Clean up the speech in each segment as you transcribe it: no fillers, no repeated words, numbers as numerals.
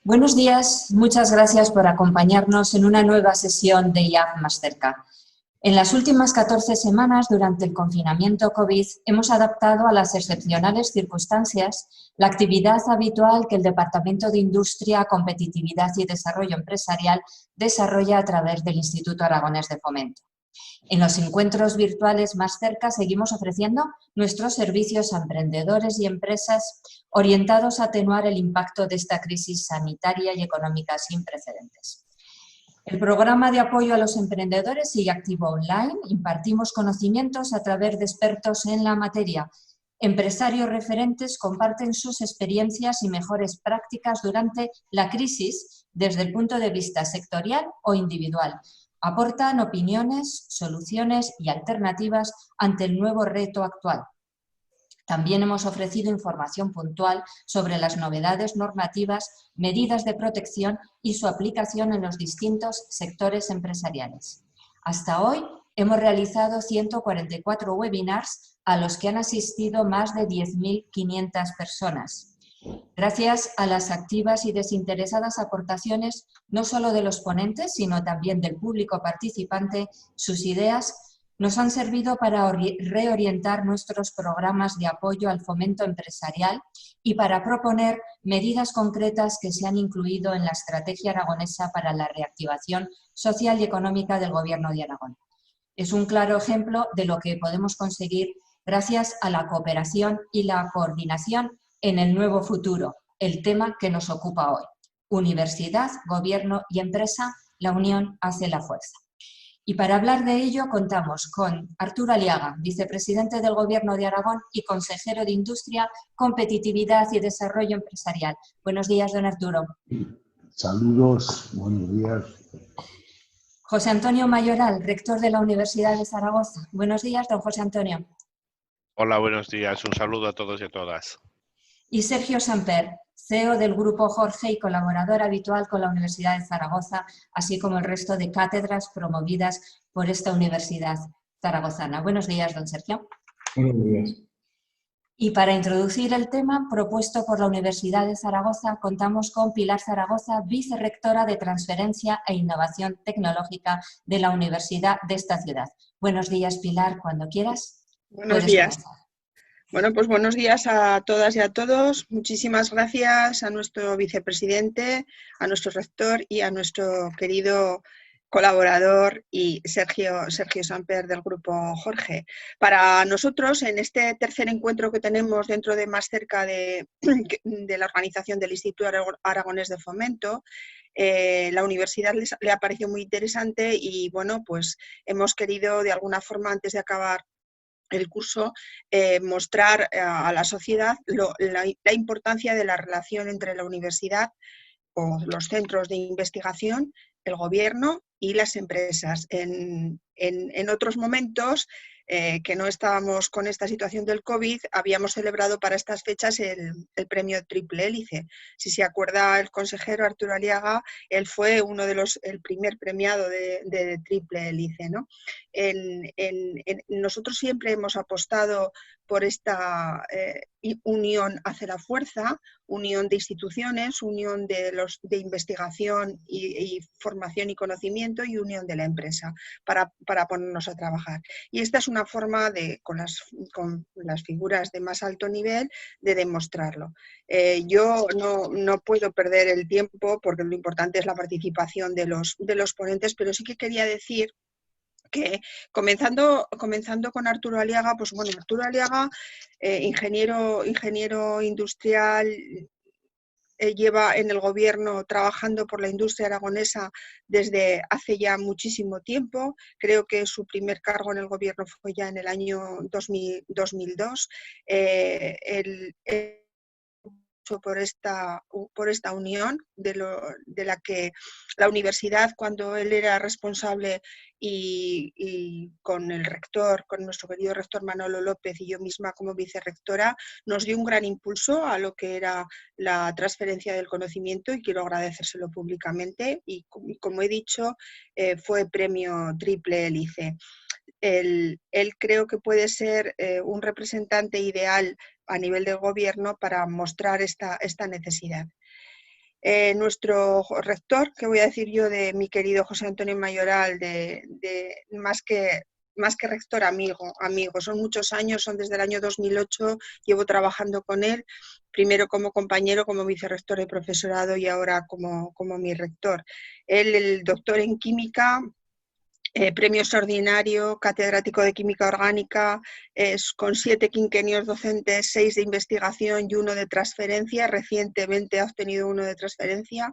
Buenos días, muchas gracias por acompañarnos en una nueva sesión de IAF más cerca. En las últimas 14 semanas, durante el confinamiento COVID, hemos adaptado a las excepcionales circunstancias la actividad habitual que el Departamento de Industria, Competitividad y Desarrollo Empresarial desarrolla a través del Instituto Aragonés de Fomento. En los encuentros virtuales más cerca seguimos ofreciendo nuestros servicios a emprendedores y empresas orientados a atenuar el impacto de esta crisis sanitaria y económica sin precedentes. El programa de apoyo a los emprendedores sigue activo online. Impartimos conocimientos a través de expertos en la materia. Empresarios referentes comparten sus experiencias y mejores prácticas durante la crisis desde el punto de vista sectorial o individual. Aportan opiniones, soluciones y alternativas ante el nuevo reto actual. También hemos ofrecido información puntual sobre las novedades normativas, medidas de protección y su aplicación en los distintos sectores empresariales. Hasta hoy hemos realizado 144 webinars a los que han asistido más de 10.500 personas. Gracias a las activas y desinteresadas aportaciones no solo de los ponentes, sino también del público participante, sus ideas nos han servido para reorientar nuestros programas de apoyo al fomento empresarial y para proponer medidas concretas que se han incluido en la Estrategia Aragonesa para la Reactivación Social y Económica del Gobierno de Aragón. Es un claro ejemplo de lo que podemos conseguir gracias a la cooperación y la coordinación en el nuevo futuro, el tema que nos ocupa hoy. Universidad, gobierno y empresa, la unión hace la fuerza. Y para hablar de ello contamos con Arturo Aliaga, vicepresidente del Gobierno de Aragón y consejero de Industria, Competitividad y Desarrollo Empresarial. Buenos días, don Arturo. Saludos, buenos días. José Antonio Mayoral, rector de la Universidad de Zaragoza. Buenos días, don José Antonio. Hola, buenos días. Un saludo a todos y a todas. Y Sergio Samper, CEO del Grupo Jorge y colaborador habitual con la Universidad de Zaragoza, así como el resto de cátedras promovidas por esta universidad zaragozana. Buenos días, don Sergio. Buenos días. Y para introducir el tema propuesto por la Universidad de Zaragoza, contamos con Pilar Zaragoza, vicerrectora de Transferencia e Innovación Tecnológica de la Universidad de esta ciudad. Buenos días, Pilar, cuando quieras. Buenos días. Comenzar. Bueno, pues buenos días a todas y a todos. Muchísimas gracias a nuestro vicepresidente, a nuestro rector y a nuestro querido colaborador y Sergio Samper del Grupo Jorge. Para nosotros, en este tercer encuentro que tenemos dentro de más cerca de la organización del Instituto Aragonés de Fomento, la universidad le ha parecido muy interesante y bueno, pues hemos querido de alguna forma, antes de acabar el curso, mostrar a la sociedad la importancia de la relación entre la universidad o los centros de investigación, el gobierno y las empresas. En otros momentos que no estábamos con esta situación del COVID, habíamos celebrado para estas fechas el premio Triple Hélice. Si se acuerda el consejero Arturo Aliaga, él fue el primer premiado de Triple Hélice, ¿no? Nosotros siempre hemos apostado por esta unión hace la fuerza, unión de instituciones, unión de investigación y formación y conocimiento y unión de la empresa para ponernos a trabajar. Y esta es una forma con las figuras de más alto nivel de demostrarlo. Yo no puedo perder el tiempo porque lo importante es la participación de los ponentes, pero sí que quería decir que comenzando con Arturo Aliaga, pues bueno, Arturo Aliaga, ingeniero industrial, lleva en el gobierno trabajando por la industria aragonesa desde hace ya muchísimo tiempo. Creo que su primer cargo en el gobierno fue ya en el año 2002. Por esta unión de la que la universidad, cuando él era responsable y con el rector, con nuestro querido rector Manolo López y yo misma como vicerrectora, nos dio un gran impulso a lo que era la transferencia del conocimiento y quiero agradecérselo públicamente y como he dicho, fue premio Triple Hélice. Él creo que puede ser un representante ideal a nivel del gobierno para mostrar esta necesidad. Nuestro rector, que voy a decir yo de mi querido José Antonio Mayoral, más que rector, amigo, son muchos años, son desde el año 2008, llevo trabajando con él, primero como compañero, como vicerrector de profesorado y ahora como mi rector. Él, el doctor en química, premio extraordinario, catedrático de química orgánica, con 7 quinquenios docentes, 6 de investigación y 1 de transferencia. Recientemente ha obtenido 1 de transferencia.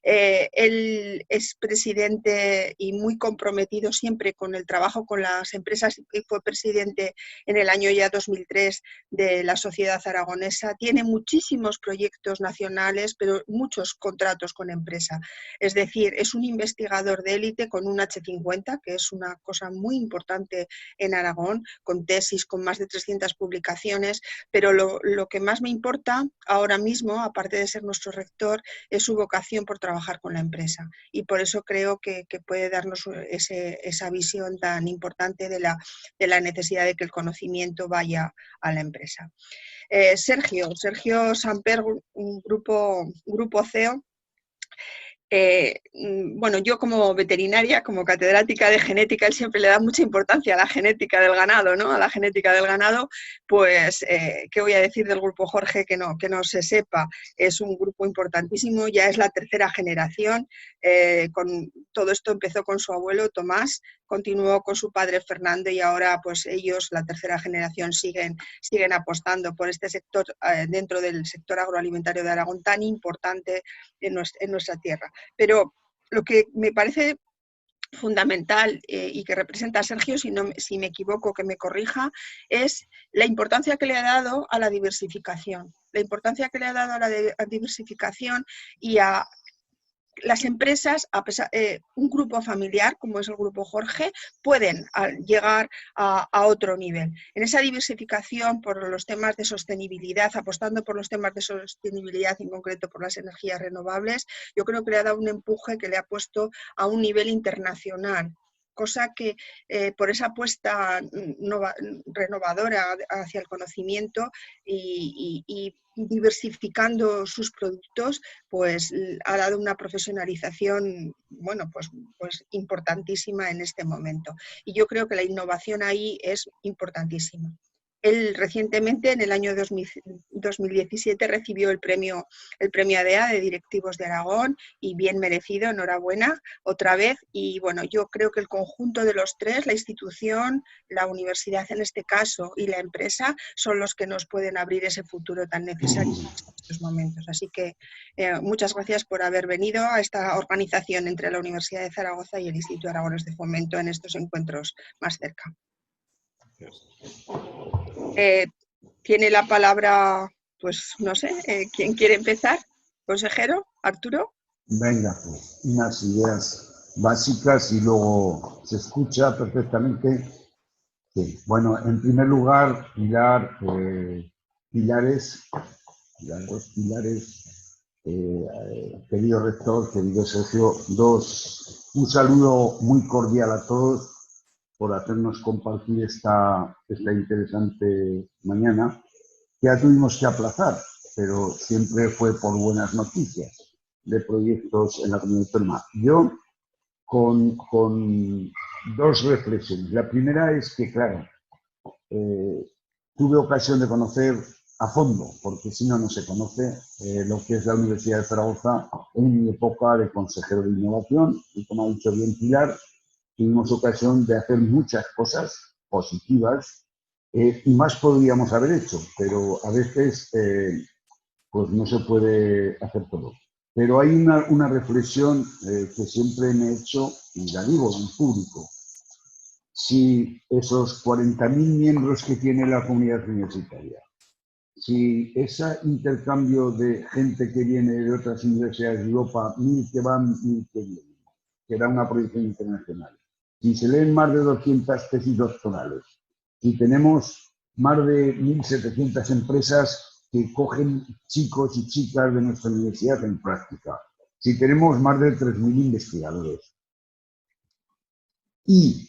Él es presidente y muy comprometido siempre con el trabajo con las empresas y fue presidente en el año ya 2003 de la Sociedad Aragonesa. Tiene muchísimos proyectos nacionales, pero muchos contratos con empresa. Es decir, es un investigador de élite con un H50, que es una cosa muy importante en Aragón, con tesis, con más de 300 publicaciones, pero lo que más me importa ahora mismo, aparte de ser nuestro rector, es su vocación por trabajar con la empresa, y por eso creo que puede darnos esa visión tan importante de la necesidad de que el conocimiento vaya a la empresa. Sergio Samper, un grupo CEO. Bueno, yo como veterinaria, como catedrática de genética, él siempre le da mucha importancia a la genética del ganado, ¿no? A la genética del ganado, pues, ¿qué voy a decir del grupo Jorge que no se sepa? Es un grupo importantísimo, ya es la 3ª generación, con todo esto empezó con su abuelo Tomás, continuó con su padre Fernando y ahora pues ellos, la 3ª generación, siguen apostando por este sector dentro del sector agroalimentario de Aragón tan importante en nuestra tierra. Pero lo que me parece fundamental y que representa a Sergio, si me equivoco que me corrija, es la importancia que le ha dado a la diversificación. La importancia que le ha dado a la diversificación y a las empresas, un grupo familiar como es el grupo Jorge, pueden llegar a otro nivel. En esa diversificación por los temas de sostenibilidad, apostando por los temas de sostenibilidad, en concreto por las energías renovables, yo creo que le ha dado un empuje que le ha puesto a un nivel internacional, cosa que por esa apuesta renovadora hacia el conocimiento y diversificando sus productos, pues ha dado una profesionalización, bueno, pues importantísima en este momento. Y yo creo que la innovación ahí es importantísima. Él recientemente, en el año 2017, recibió el premio ADEA de Directivos de Aragón, y bien merecido, enhorabuena otra vez. Y bueno, yo creo que el conjunto de los tres, la institución, la universidad en este caso y la empresa, son los que nos pueden abrir ese futuro tan necesario en estos momentos. Así que muchas gracias por haber venido a esta organización entre la Universidad de Zaragoza y el Instituto Aragonés de Fomento en estos encuentros más cerca. Tiene la palabra, pues no sé, ¿quién quiere empezar? ¿Consejero? ¿Arturo? Venga, pues, unas ideas básicas y luego se escucha perfectamente. Sí. Bueno, en primer lugar, dos pilares, querido rector, querido Sergio, un saludo muy cordial a todos por hacernos compartir esta interesante mañana, que ya tuvimos que aplazar, pero siempre fue por buenas noticias de proyectos en la comunidad autónoma. Yo, con 2 reflexiones. La primera es que, claro, tuve ocasión de conocer a fondo, porque si no, no se conoce, lo que es la Universidad de Zaragoza en mi época de consejero de innovación, y como ha dicho bien Pilar, tuvimos ocasión de hacer muchas cosas positivas y más podríamos haber hecho, pero a veces pues no se puede hacer todo. Pero hay una reflexión que siempre me he hecho y la digo en público. Si esos 40.000 miembros que tiene la comunidad universitaria, si ese intercambio de gente que viene de otras universidades de Europa, 1.000 que van, 1.000 que vienen, que da una proyección internacional, si se leen más de 200 tesis doctorales, si tenemos más de 1.700 empresas que cogen chicos y chicas de nuestra universidad en práctica, si tenemos más de 3.000 investigadores y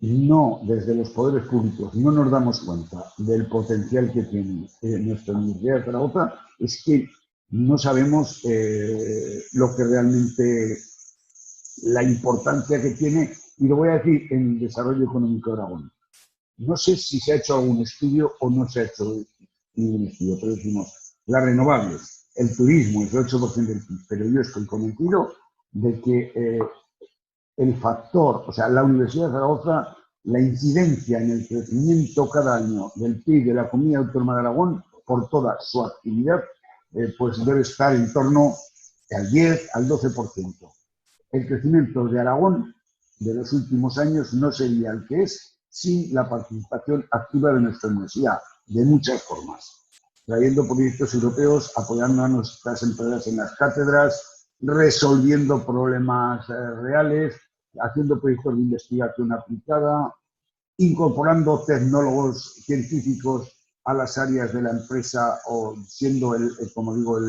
no, desde los poderes públicos, no nos damos cuenta del potencial que tiene nuestra Universidad de Zaragoza, es que no sabemos lo que realmente, la importancia que tiene, y lo voy a decir, en el desarrollo económico de Aragón. No sé si se ha hecho algún estudio o no se ha hecho ningún estudio, pero decimos, las renovables, el turismo, el 8% del PIB, pero yo estoy convencido de que el factor, o sea, la Universidad de Zaragoza, la incidencia en el crecimiento cada año del PIB de la Comunidad Autónoma de Aragón, por toda su actividad, pues debe estar en torno al 10, al 12%. El crecimiento de Aragón de los últimos años no sería el que es sin la participación activa de nuestra universidad, de muchas formas, trayendo proyectos europeos, apoyando a nuestras empresas en las cátedras, resolviendo problemas reales, haciendo proyectos de investigación aplicada, incorporando tecnólogos científicos a las áreas de la empresa o siendo, como digo,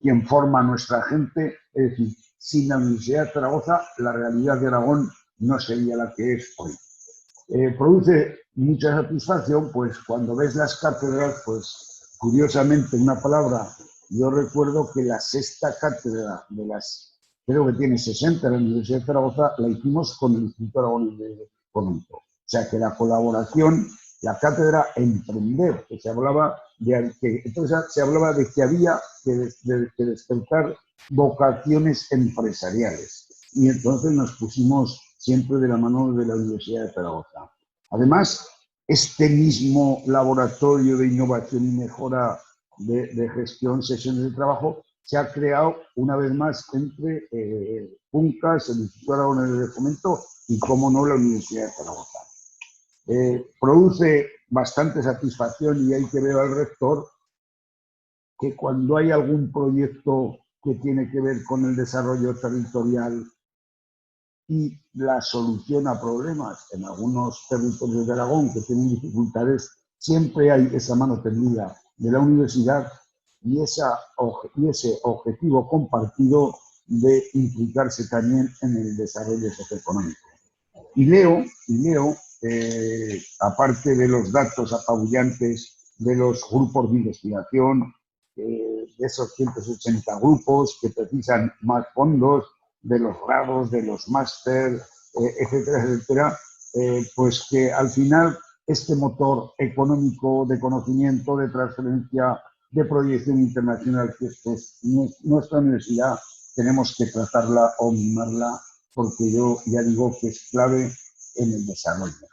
quien forma a nuestra gente. Es decir, sin la Universidad de Zaragoza, la realidad de Aragón no sería la que es hoy. Produce mucha satisfacción, pues cuando ves las cátedras, pues curiosamente, una palabra, yo recuerdo que la sexta cátedra de las, creo que tiene 60 en la Universidad de Zaragoza, la hicimos con el Instituto Aragonés de Fomento. O sea que la colaboración, la cátedra Emprender, que se hablaba de que, entonces se hablaba de que había que despertar vocaciones empresariales. Y entonces nos pusimos siempre de la mano de la Universidad de Zaragoza. Además, este mismo laboratorio de innovación y mejora de gestión, sesiones de trabajo, se ha creado una vez más entre UNCAS, el Instituto Aragonés de Fomento y, como no, la Universidad de Zaragoza. Produce bastante satisfacción y hay que ver al rector que cuando hay algún proyecto que tiene que ver con el desarrollo territorial y la solución a problemas en algunos territorios de Aragón que tienen dificultades, siempre hay esa mano tendida de la universidad y ese objetivo compartido de implicarse también en el desarrollo socioeconómico. Y leo, aparte de los datos apabullantes de los grupos de investigación, de esos 180 grupos que precisan más fondos, de los grados, de los máster, etcétera, etcétera, pues que al final este motor económico de conocimiento, de transferencia, de proyección internacional que es nuestra universidad, tenemos que tratarla o mimarla, porque yo ya digo que es clave en el desarrollo.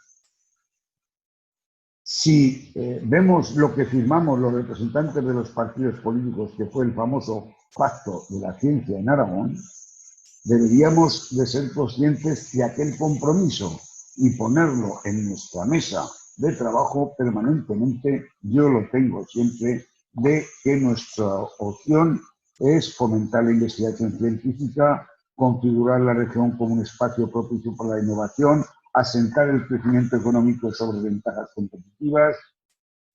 Si vemos lo que firmamos los representantes de los partidos políticos, que fue el famoso Pacto de la Ciencia en Aragón, deberíamos de ser conscientes de aquel compromiso y ponerlo en nuestra mesa de trabajo permanentemente. Yo lo tengo siempre, de que nuestra opción es fomentar la investigación científica, configurar la región como un espacio propicio para la innovación, asentar el crecimiento económico sobre ventajas competitivas,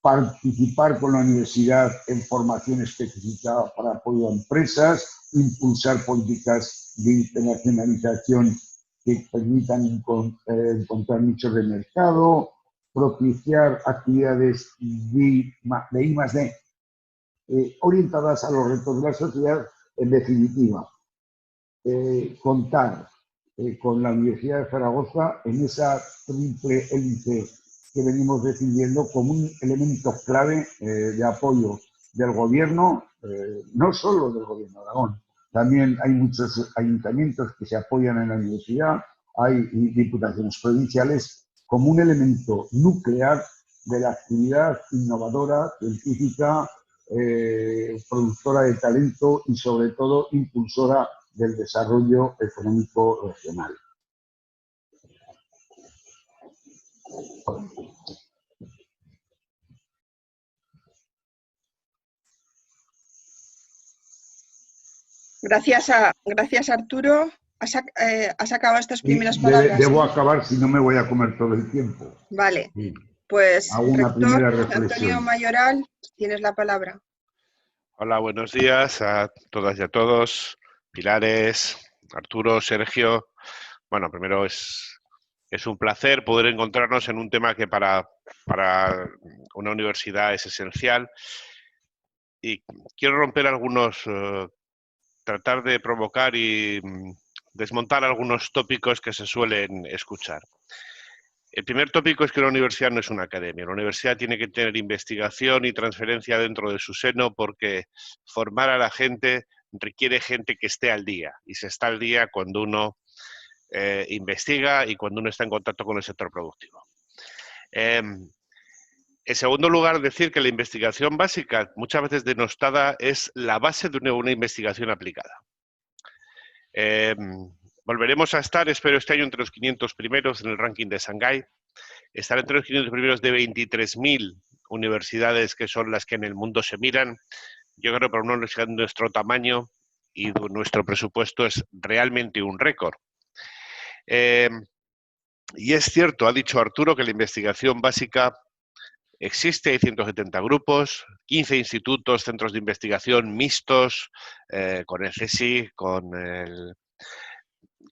participar con la universidad en formación específica para apoyo a empresas, impulsar políticas de internacionalización que permitan encontrar nichos de mercado, propiciar actividades de I+D orientadas a los retos de la sociedad. En definitiva, contar con la Universidad de Zaragoza en esa triple hélice que venimos defendiendo como un elemento clave de apoyo del gobierno, no solo del gobierno de Aragón. También hay muchos ayuntamientos que se apoyan en la universidad, hay diputaciones provinciales, como un elemento nuclear de la actividad innovadora, científica, productora de talento y sobre todo impulsora del desarrollo económico regional. Gracias Arturo. ¿Has acabado estas primeras palabras? Debo acabar, si no me voy a comer todo el tiempo. Vale, sí. Pues hago una primera reflexión. Antonio Mayoral, tienes la palabra. Hola, buenos días a todas y a todos. Pilares, Arturo, Sergio. Bueno, primero es un placer poder encontrarnos en un tema que para una universidad es esencial. y quiero romper algunos, tratar de provocar y desmontar algunos tópicos que se suelen escuchar. El primer tópico es que la universidad no es una academia. La universidad tiene que tener investigación y transferencia dentro de su seno porque formar a la gente requiere gente que esté al día. Y se está al día cuando uno investiga y cuando uno está en contacto con el sector productivo. En segundo lugar, decir que la investigación básica, muchas veces denostada, es la base de una investigación aplicada. Volveremos a estar, espero este año, entre los 500 primeros en el ranking de Shanghái. Estar entre los 500 primeros de 23.000 universidades que son las que en el mundo se miran. Yo creo que para una universidad de nuestro tamaño y de nuestro presupuesto es realmente un récord. Y es cierto, ha dicho Arturo, que la investigación básica existe, hay 170 grupos, 15 institutos, centros de investigación mixtos, con el CSIC,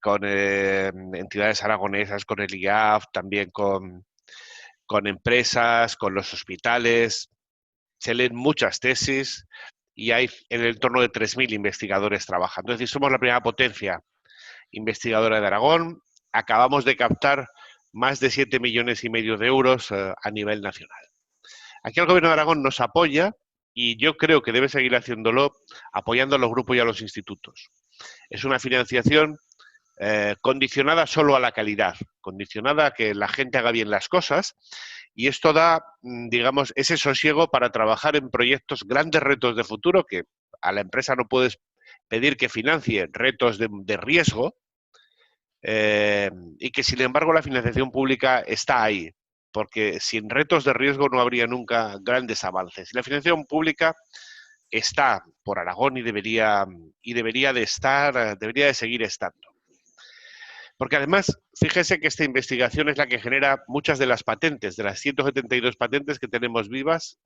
con entidades aragonesas, con el IAF, también con empresas, con los hospitales. Se leen muchas tesis y hay en el entorno de 3.000 investigadores trabajando. Es decir, somos la primera potencia investigadora de Aragón. Acabamos de captar más de 7,5 millones de euros a nivel nacional. Aquí el Gobierno de Aragón nos apoya y yo creo que debe seguir haciéndolo apoyando a los grupos y a los institutos. Es una financiación condicionada solo a la calidad, condicionada a que la gente haga bien las cosas, y esto da, digamos, ese sosiego para trabajar en proyectos, grandes retos de futuro, que a la empresa no puedes pedir que financie retos de riesgo, y que sin embargo la financiación pública está ahí, porque sin retos de riesgo no habría nunca grandes avances. Y la financiación pública está por Aragón y debería de seguir estando. Porque además, fíjese que esta investigación es la que genera muchas de las patentes, de las 172 patentes que tenemos vivas,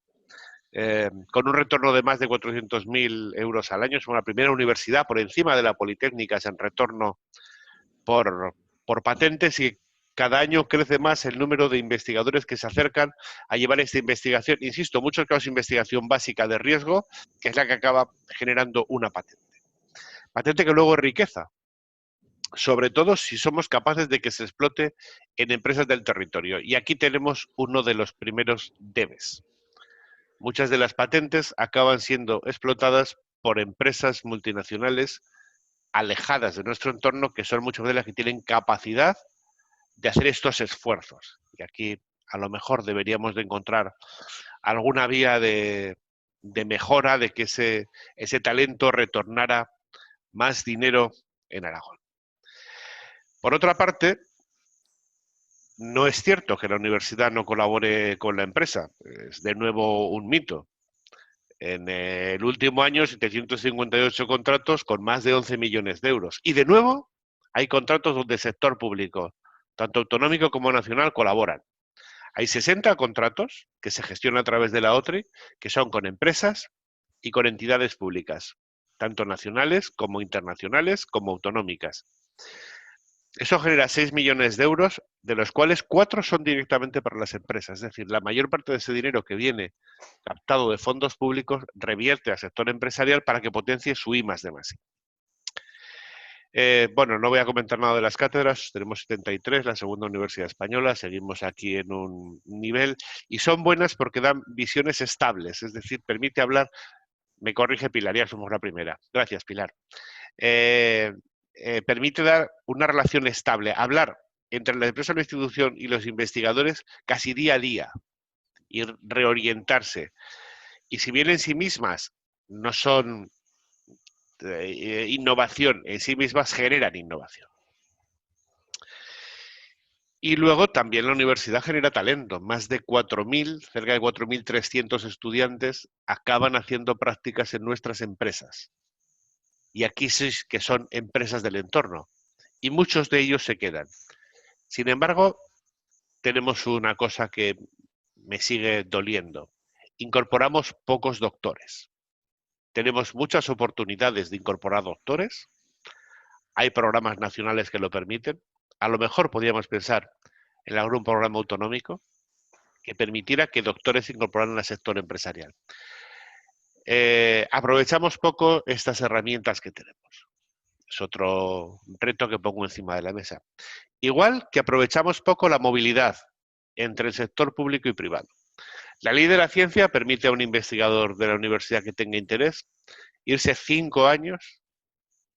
con un retorno de más de 400.000 euros al año. Somos la primera universidad por encima de la Politécnica en retorno por patentes, y cada año crece más el número de investigadores que se acercan a llevar esta investigación. Insisto, muchos casos de investigación básica de riesgo, que es la que acaba generando una patente. Patente que luego es riqueza, sobre todo si somos capaces de que se explote en empresas del territorio. Y aquí tenemos uno de los primeros debes. Muchas de las patentes acaban siendo explotadas por empresas multinacionales alejadas de nuestro entorno, que son muchas de las que tienen capacidad de hacer estos esfuerzos. Y aquí a lo mejor deberíamos de encontrar alguna vía de mejora, de que ese talento retornara más dinero en Aragón. Por otra parte, no es cierto que la universidad no colabore con la empresa. Es de nuevo un mito. En el último año, 758 contratos con más de 11 millones de euros. Y de nuevo, hay contratos donde el sector público, tanto autonómico como nacional, colaboran. Hay 60 contratos que se gestionan a través de la OTRI, que son con empresas y con entidades públicas, tanto nacionales como internacionales, como autonómicas. Eso genera 6 millones de euros, de los cuales 4 son directamente para las empresas. Es decir, la mayor parte de ese dinero que viene captado de fondos públicos revierte al sector empresarial para que potencie su I+D+I. Bueno, no voy a comentar nada de las cátedras, tenemos 73, la segunda universidad española, seguimos aquí en un nivel, y son buenas porque dan visiones estables, es decir, permite hablar, me corrige Pilar, ya somos la primera. Gracias, Pilar. Permite dar una relación estable, hablar entre la empresa, la institución y los investigadores casi día a día y reorientarse. Y si bien en sí mismas no son innovación, en sí mismas generan innovación. Y luego también la universidad genera talento. Más de 4.000, cerca de 4.300 estudiantes acaban haciendo prácticas en nuestras empresas. Y aquí sí que son empresas del entorno. Y muchos de ellos se quedan. Sin embargo, tenemos una cosa que me sigue doliendo. Incorporamos pocos doctores. Tenemos muchas oportunidades de incorporar doctores. Hay programas nacionales que lo permiten. A lo mejor podríamos pensar en algún programa autonómico que permitiera que doctores se incorporaran al sector empresarial. aprovechamos poco estas herramientas que tenemos. Es otro reto que pongo encima de la mesa. Igual que aprovechamos poco la movilidad entre el sector público y privado. La ley de la ciencia permite a un investigador de la universidad que tenga interés irse 5 años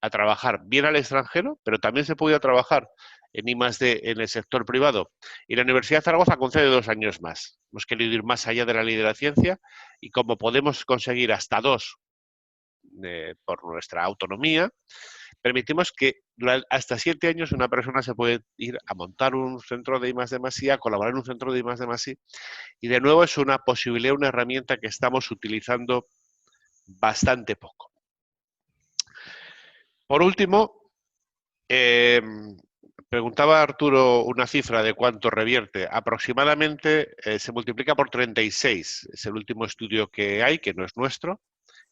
a trabajar bien al extranjero, pero también se puede trabajar en I+D en el sector privado. Y la Universidad de Zaragoza concede 2 años más. Hemos querido ir más allá de la ley de la ciencia y como podemos conseguir hasta 2 por nuestra autonomía, permitimos que hasta 7 años una persona se puede ir a montar un centro de I+D+I, a colaborar en un centro de I+D+I, y de nuevo es una posibilidad, una herramienta que estamos utilizando bastante poco. Por último, preguntaba Arturo una cifra de cuánto revierte. Aproximadamente se multiplica por 36. Es el último estudio que hay, que no es nuestro,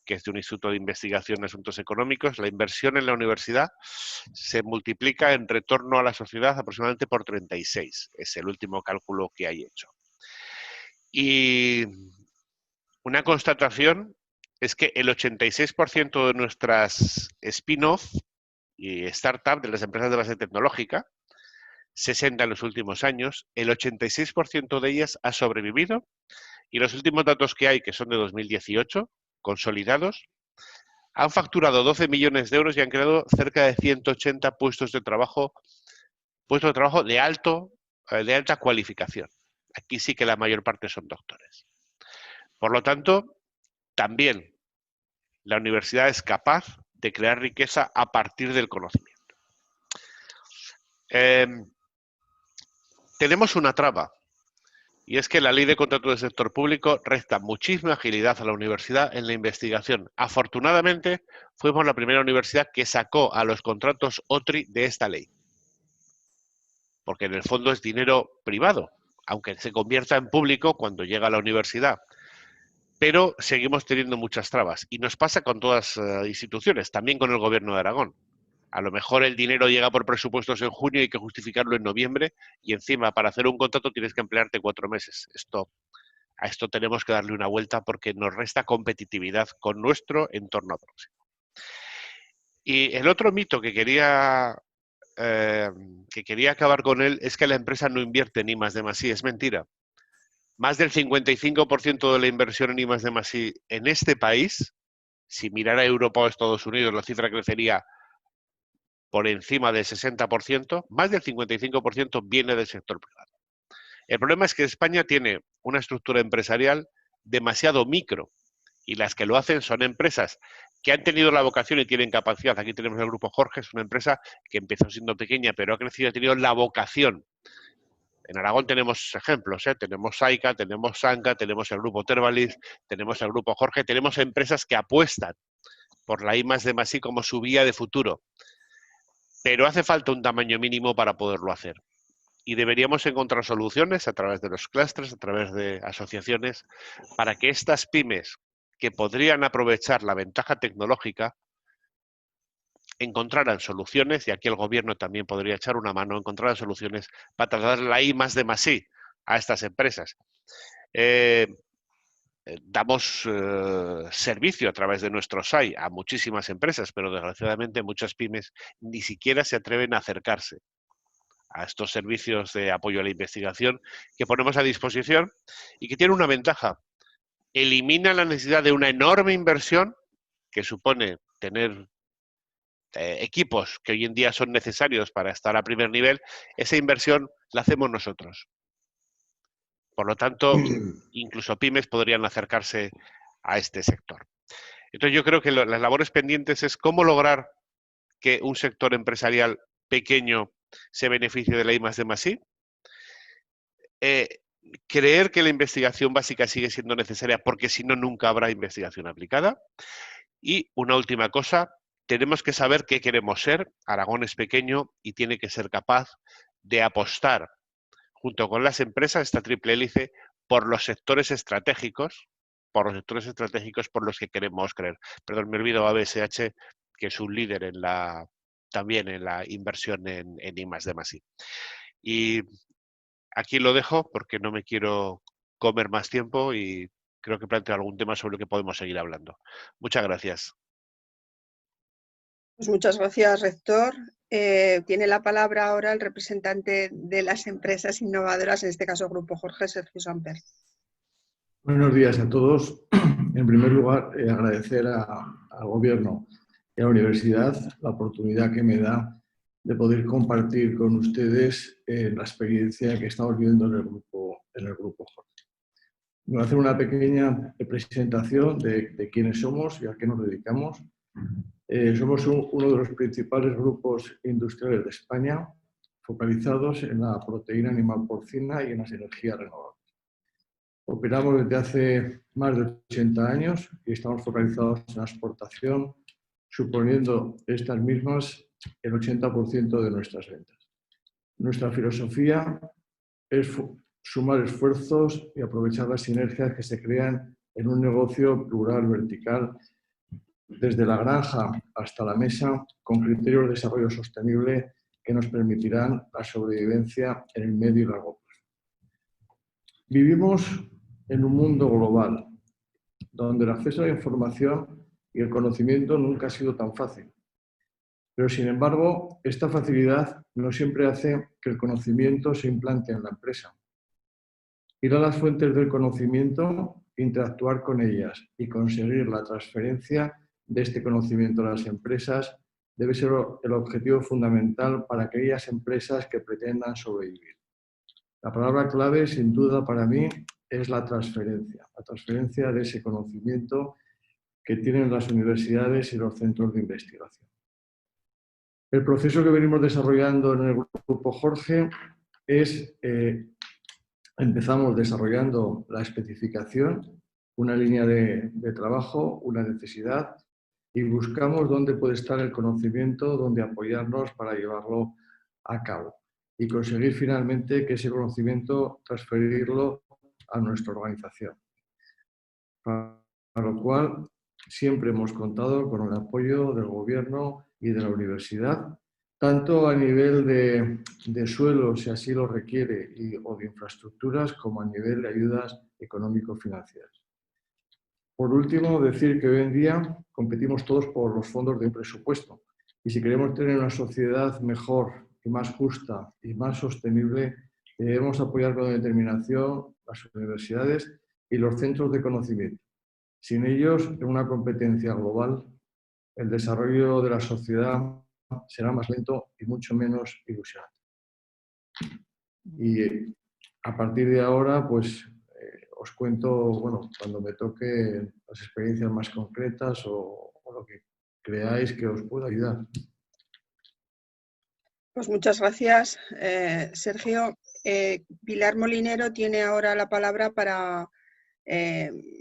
que es de un instituto de investigación en asuntos económicos. La inversión en la universidad se multiplica en retorno a la sociedad aproximadamente por 36. Es el último cálculo que hay hecho. Y una constatación es que el 86% de nuestras spin-off y startup de las empresas de base tecnológica, 60 en los últimos años, el 86% de ellas ha sobrevivido y los últimos datos que hay, que son de 2018, consolidados, han facturado 12 millones de euros y han creado cerca de 180 puestos de trabajo de alta cualificación. Aquí sí que la mayor parte son doctores. Por lo tanto, también la universidad es capaz de crear riqueza a partir del conocimiento. Tenemos una traba, y es que la ley de contratos del sector público resta muchísima agilidad a la universidad en la investigación. Afortunadamente, fuimos la primera universidad que sacó a los contratos OTRI de esta ley, porque en el fondo es dinero privado, aunque se convierta en público cuando llega a la universidad. Pero seguimos teniendo muchas trabas, y nos pasa con todas las instituciones, también con el Gobierno de Aragón. A lo mejor el dinero llega por presupuestos en junio y hay que justificarlo en noviembre y encima para hacer un contrato tienes que emplearte 4 meses. A esto tenemos que darle una vuelta porque nos resta competitividad con nuestro entorno próximo. Y el otro mito que quería acabar con él es que la empresa no invierte en I+D+I. Es mentira. Más del 55% de la inversión en I+D+I en este país, si mirara Europa o Estados Unidos, la cifra crecería por encima del 60%, más del 55% viene del sector privado. El problema es que España tiene una estructura empresarial demasiado micro y las que lo hacen son empresas que han tenido la vocación y tienen capacidad. Aquí tenemos el Grupo Jorge, es una empresa que empezó siendo pequeña pero ha crecido y ha tenido la vocación. En Aragón tenemos ejemplos, tenemos Saica, tenemos Sanca, tenemos el Grupo Tervalis, tenemos el Grupo Jorge, tenemos empresas que apuestan por la I+D+I como su vía de futuro. Pero hace falta un tamaño mínimo para poderlo hacer. Y deberíamos encontrar soluciones a través de los clústeres, a través de asociaciones, para que estas pymes que podrían aprovechar la ventaja tecnológica encontraran soluciones, y aquí el gobierno también podría echar una mano, encontrar soluciones para trasladar la I+D+I a estas empresas. Damos servicio a través de nuestro SAI a muchísimas empresas, pero desgraciadamente muchas pymes ni siquiera se atreven a acercarse a estos servicios de apoyo a la investigación que ponemos a disposición y que tienen una ventaja. Elimina la necesidad de una enorme inversión que supone tener equipos que hoy en día son necesarios para estar a primer nivel. Esa inversión la hacemos nosotros. Por lo tanto, incluso pymes podrían acercarse a este sector. Entonces yo creo que las labores pendientes es cómo lograr que un sector empresarial pequeño se beneficie de la I+D+I, creer que la investigación básica sigue siendo necesaria porque si no nunca habrá investigación aplicada. Y una última cosa, tenemos que saber qué queremos ser. Aragón es pequeño y tiene que ser capaz de apostar junto con las empresas, esta triple hélice, por los sectores estratégicos, por los que queremos creer. Perdón, me olvido ABSH, que es un líder también en la inversión en I+D+I. Y aquí lo dejo porque no me quiero comer más tiempo y creo que plantea algún tema sobre el que podemos seguir hablando. Muchas gracias. Pues muchas gracias, rector. Tiene la palabra ahora el representante de las empresas innovadoras, en este caso Grupo Jorge, Sergio Samper. Buenos días a todos. En primer lugar, agradecer al Gobierno y a la Universidad la oportunidad que me da de poder compartir con ustedes la experiencia que estamos viviendo en el Grupo Jorge. Voy a hacer una pequeña presentación de quiénes somos y a qué nos dedicamos. Somos uno de los principales grupos industriales de España, focalizados en la proteína animal porcina y en las energías renovables. Operamos desde hace más de 80 años y estamos focalizados en la exportación, suponiendo estas mismas el 80% de nuestras ventas. Nuestra filosofía es sumar esfuerzos y aprovechar las sinergias que se crean en un negocio plural, vertical, desde la granja hasta la mesa, con criterios de desarrollo sostenible que nos permitirán la sobrevivencia en el medio y largo plazo. Vivimos en un mundo global, donde el acceso a la información y el conocimiento nunca ha sido tan fácil. Pero, sin embargo, esta facilidad no siempre hace que el conocimiento se implante en la empresa. Ir a las fuentes del conocimiento, interactuar con ellas y conseguir la transferencia de este conocimiento a las empresas debe ser el objetivo fundamental para aquellas empresas que pretendan sobrevivir. La palabra clave, sin duda, para mí, es la transferencia de ese conocimiento que tienen las universidades y los centros de investigación. El proceso que venimos desarrollando en el Grupo Jorge es, empezamos desarrollando la especificación, una línea de trabajo, una necesidad, y buscamos dónde puede estar el conocimiento, dónde apoyarnos para llevarlo a cabo y conseguir finalmente que ese conocimiento transferirlo a nuestra organización. Para lo cual siempre hemos contado con el apoyo del Gobierno y de la universidad, tanto a nivel de suelo, si así lo requiere, o de infraestructuras, como a nivel de ayudas económico-financieras. Por último, decir que hoy en día competimos todos por los fondos de un presupuesto y si queremos tener una sociedad mejor y más justa y más sostenible, debemos apoyar con determinación las universidades y los centros de conocimiento. Sin ellos, en una competencia global, el desarrollo de la sociedad será más lento y mucho menos ilusionante. Y a partir de ahora, pues os cuento, bueno, cuando me toque las experiencias más concretas o lo que creáis que os pueda ayudar. Pues muchas gracias, Sergio. Pilar Molinero tiene ahora la palabra para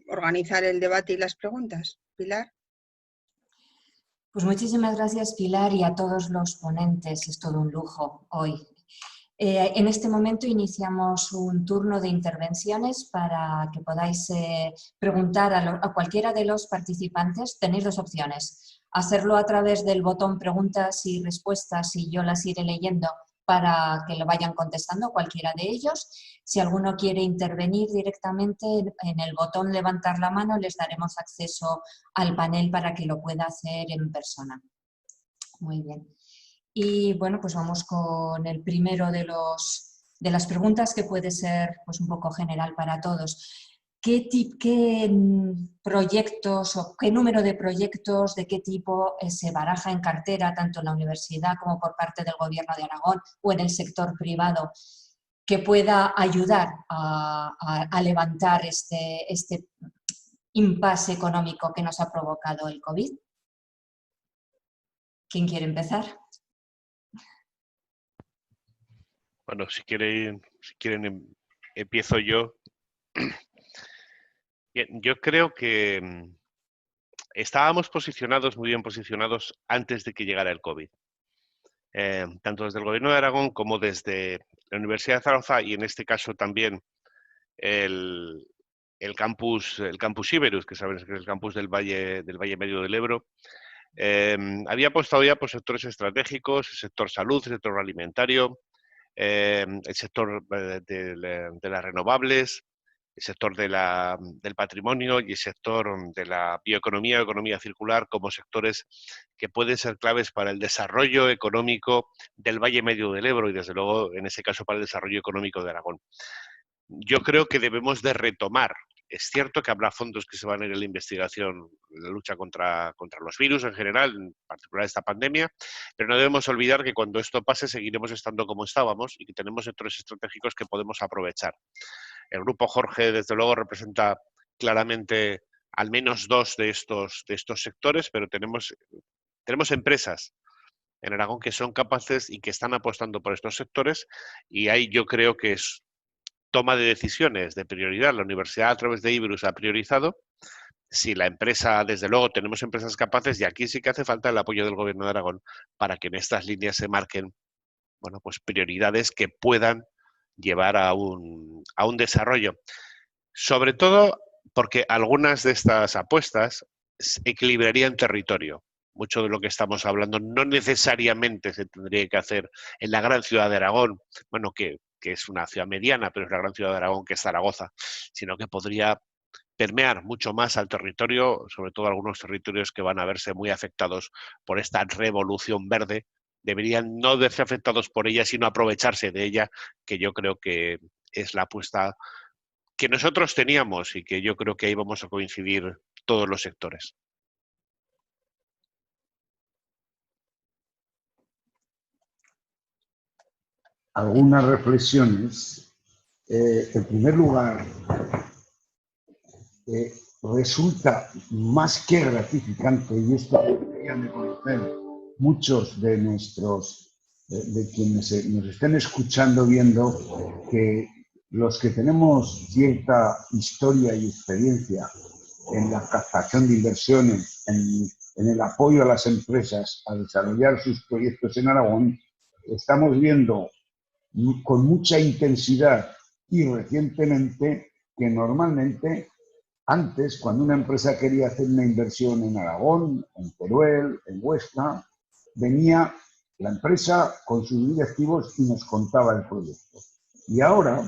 organizar el debate y las preguntas. Pilar. Pues muchísimas gracias, Pilar, y a todos los ponentes. Es todo un lujo hoy. En este momento iniciamos un turno de intervenciones para que podáis preguntar a cualquiera de los participantes. Tenéis dos opciones. Hacerlo a través del botón preguntas y respuestas y yo las iré leyendo para que lo vayan contestando cualquiera de ellos. Si alguno quiere intervenir directamente en el botón levantar la mano, les daremos acceso al panel para que lo pueda hacer en persona. Muy bien. Y bueno, pues vamos con el primero de las preguntas, que puede ser pues un poco general para todos. ¿Qué proyectos o qué número de proyectos, de qué tipo se baraja en cartera, tanto en la universidad como por parte del Gobierno de Aragón o en el sector privado, que pueda ayudar a levantar este impasse económico que nos ha provocado el COVID? ¿Quién quiere empezar? Bueno, si quieren empiezo yo. Bien, yo creo que estábamos muy bien posicionados antes de que llegara el COVID. Tanto desde el Gobierno de Aragón como desde la Universidad de Zaragoza y en este caso también el campus Iberus, que saben que es el campus del Valle Medio del Ebro, había apostado ya por sectores estratégicos, el sector salud, el sector alimentario, el sector de las renovables, el sector del patrimonio y el sector de la bioeconomía o economía circular como sectores que pueden ser claves para el desarrollo económico del Valle Medio del Ebro y, desde luego, en ese caso, para el desarrollo económico de Aragón. Yo creo que debemos de retomar. Es cierto que habrá fondos que se van a ir en la investigación, en la lucha contra los virus en general, en particular esta pandemia, pero no debemos olvidar que cuando esto pase seguiremos estando como estábamos y que tenemos sectores estratégicos que podemos aprovechar. El Grupo Jorge, desde luego, representa claramente al menos dos de estos sectores, pero tenemos empresas en Aragón que son capaces y que están apostando por estos sectores, y ahí yo creo que es toma de decisiones de prioridad. La universidad, a través de Iberus, ha priorizado. Si la empresa, desde luego, tenemos empresas capaces, y aquí sí que hace falta el apoyo del Gobierno de Aragón para que en estas líneas se marquen, bueno, pues prioridades que puedan llevar a un desarrollo. Sobre todo porque algunas de estas apuestas equilibrarían territorio. Mucho de lo que estamos hablando no necesariamente se tendría que hacer en la gran ciudad de Aragón, bueno, que es una ciudad mediana, pero es la gran ciudad de Aragón, que es Zaragoza, sino que podría permear mucho más al territorio, sobre todo algunos territorios que van a verse muy afectados por esta revolución verde. Deberían no verse afectados por ella, sino aprovecharse de ella, que yo creo que es la apuesta que nosotros teníamos y que yo creo que ahí vamos a coincidir todos los sectores. Algunas reflexiones. En primer lugar, resulta más que gratificante, y esto deberían de conocer muchos de de quienes nos estén escuchando, viendo, que los que tenemos cierta historia y experiencia en la captación de inversiones, en el apoyo a las empresas a desarrollar sus proyectos en Aragón, estamos viendo con mucha intensidad y recientemente que normalmente antes, cuando una empresa quería hacer una inversión en Aragón, en Teruel, en Huesca, venía la empresa con sus directivos y nos contaba el proyecto. Y ahora,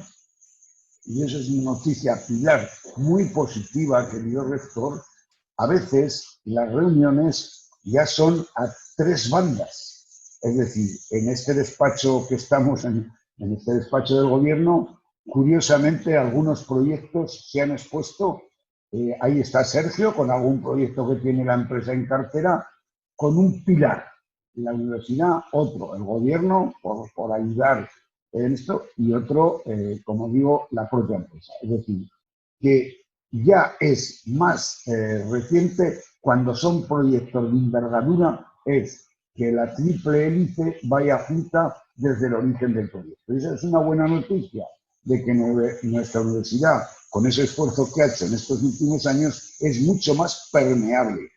y eso es una noticia pilar muy positiva, querido rector, a veces las reuniones ya son a 3 bandas. Es decir, en este despacho que estamos, en este despacho del gobierno, curiosamente algunos proyectos se han expuesto. Ahí está Sergio con algún proyecto que tiene la empresa en cartera, con un pilar, la universidad, otro, el gobierno, por ayudar en esto, y otro, como digo, la propia empresa. Es decir, que ya es más reciente cuando son proyectos de envergadura, es que la triple hélice vaya junta desde el origen del proyecto. Esa es una buena noticia, de que nuestra universidad, con ese esfuerzo que ha hecho en estos últimos años, es mucho más permeable.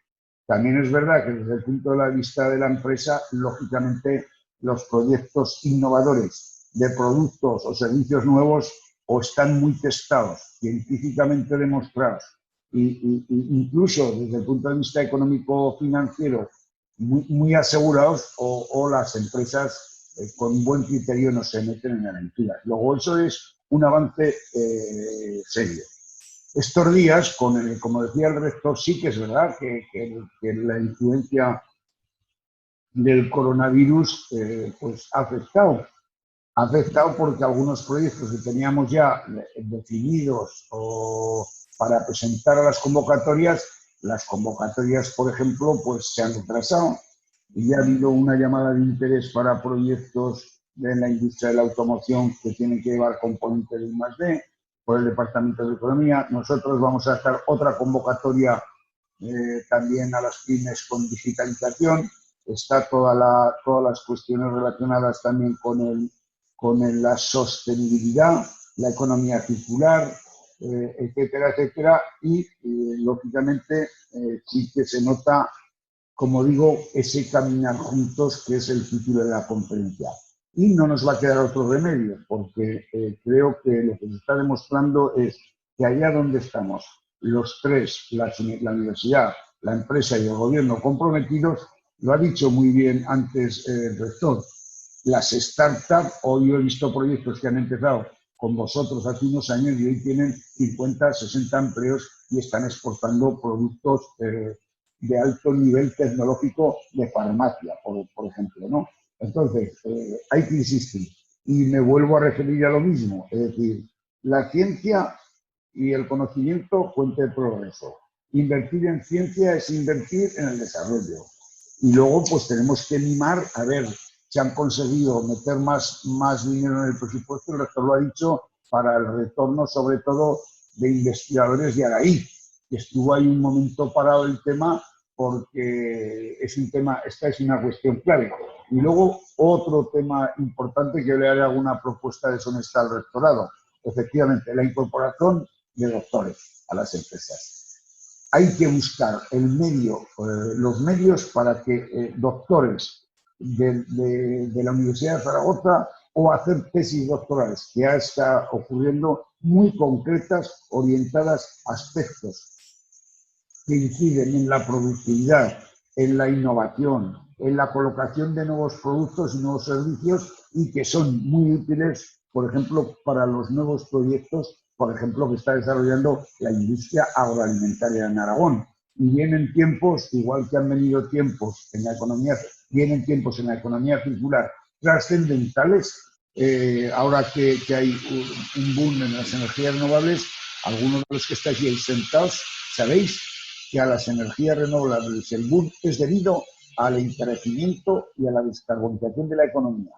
También es verdad que desde el punto de vista de la empresa, lógicamente, los proyectos innovadores de productos o servicios nuevos o están muy testados, científicamente demostrados, e incluso desde el punto de vista económico-financiero muy asegurados, o las empresas con buen criterio no se meten en aventuras. Luego eso es un avance serio. Estos días, como decía el rector, sí que es verdad que la influencia del coronavirus pues ha afectado. Ha afectado porque algunos proyectos que teníamos ya definidos o para presentar a las convocatorias, por ejemplo, pues se han retrasado. Y ya ha habido una llamada de interés para proyectos en la industria de la automoción que tienen que llevar componentes de I+D por el Departamento de Economía. Nosotros vamos a hacer otra convocatoria también a las pymes con digitalización. Está todas las cuestiones relacionadas también con la sostenibilidad, la economía circular, etcétera, etcétera. Y, lógicamente, sí que se nota, como digo, ese caminar juntos, que es el título de la conferencia. Y no nos va a quedar otro remedio, porque creo que lo que se está demostrando es que allá donde estamos, los tres, la universidad, la empresa y el gobierno comprometidos, lo ha dicho muy bien antes el rector, las startups, hoy yo he visto proyectos que han empezado con vosotros hace unos años y hoy tienen 50, 60 empleos y están exportando productos de alto nivel tecnológico de farmacia, por ejemplo, ¿no? Entonces, hay que insistir. Y me vuelvo a referir a lo mismo, es decir, la ciencia y el conocimiento, fuente de progreso. Invertir en ciencia es invertir en el desarrollo. Y luego, pues tenemos que mimar, a ver, se han conseguido meter más dinero en el presupuesto, el rector lo ha dicho, para el retorno, sobre todo, de investigadores de Araí, que estuvo ahí un momento parado el tema porque es un tema, esta es una cuestión clave. Y luego, otro tema importante que le haré alguna propuesta deshonesta al rectorado, efectivamente, la incorporación de doctores a las empresas. Hay que buscar los medios para que doctores de la Universidad de Zaragoza o hacer tesis doctorales, que ya está ocurriendo, muy concretas, orientadas a aspectos que inciden en la productividad, en la innovación, en la colocación de nuevos productos y nuevos servicios y que son muy útiles, por ejemplo, para los nuevos proyectos, por ejemplo, que está desarrollando la industria agroalimentaria en Aragón. Y vienen tiempos, igual que han venido tiempos en la economía, vienen tiempos en la economía circular trascendentales. Ahora que hay un boom en las energías renovables, algunos de los que estáis ahí sentados, sabéis que a las energías renovables el boom es debido al encarecimiento y a la descarbonización de la economía.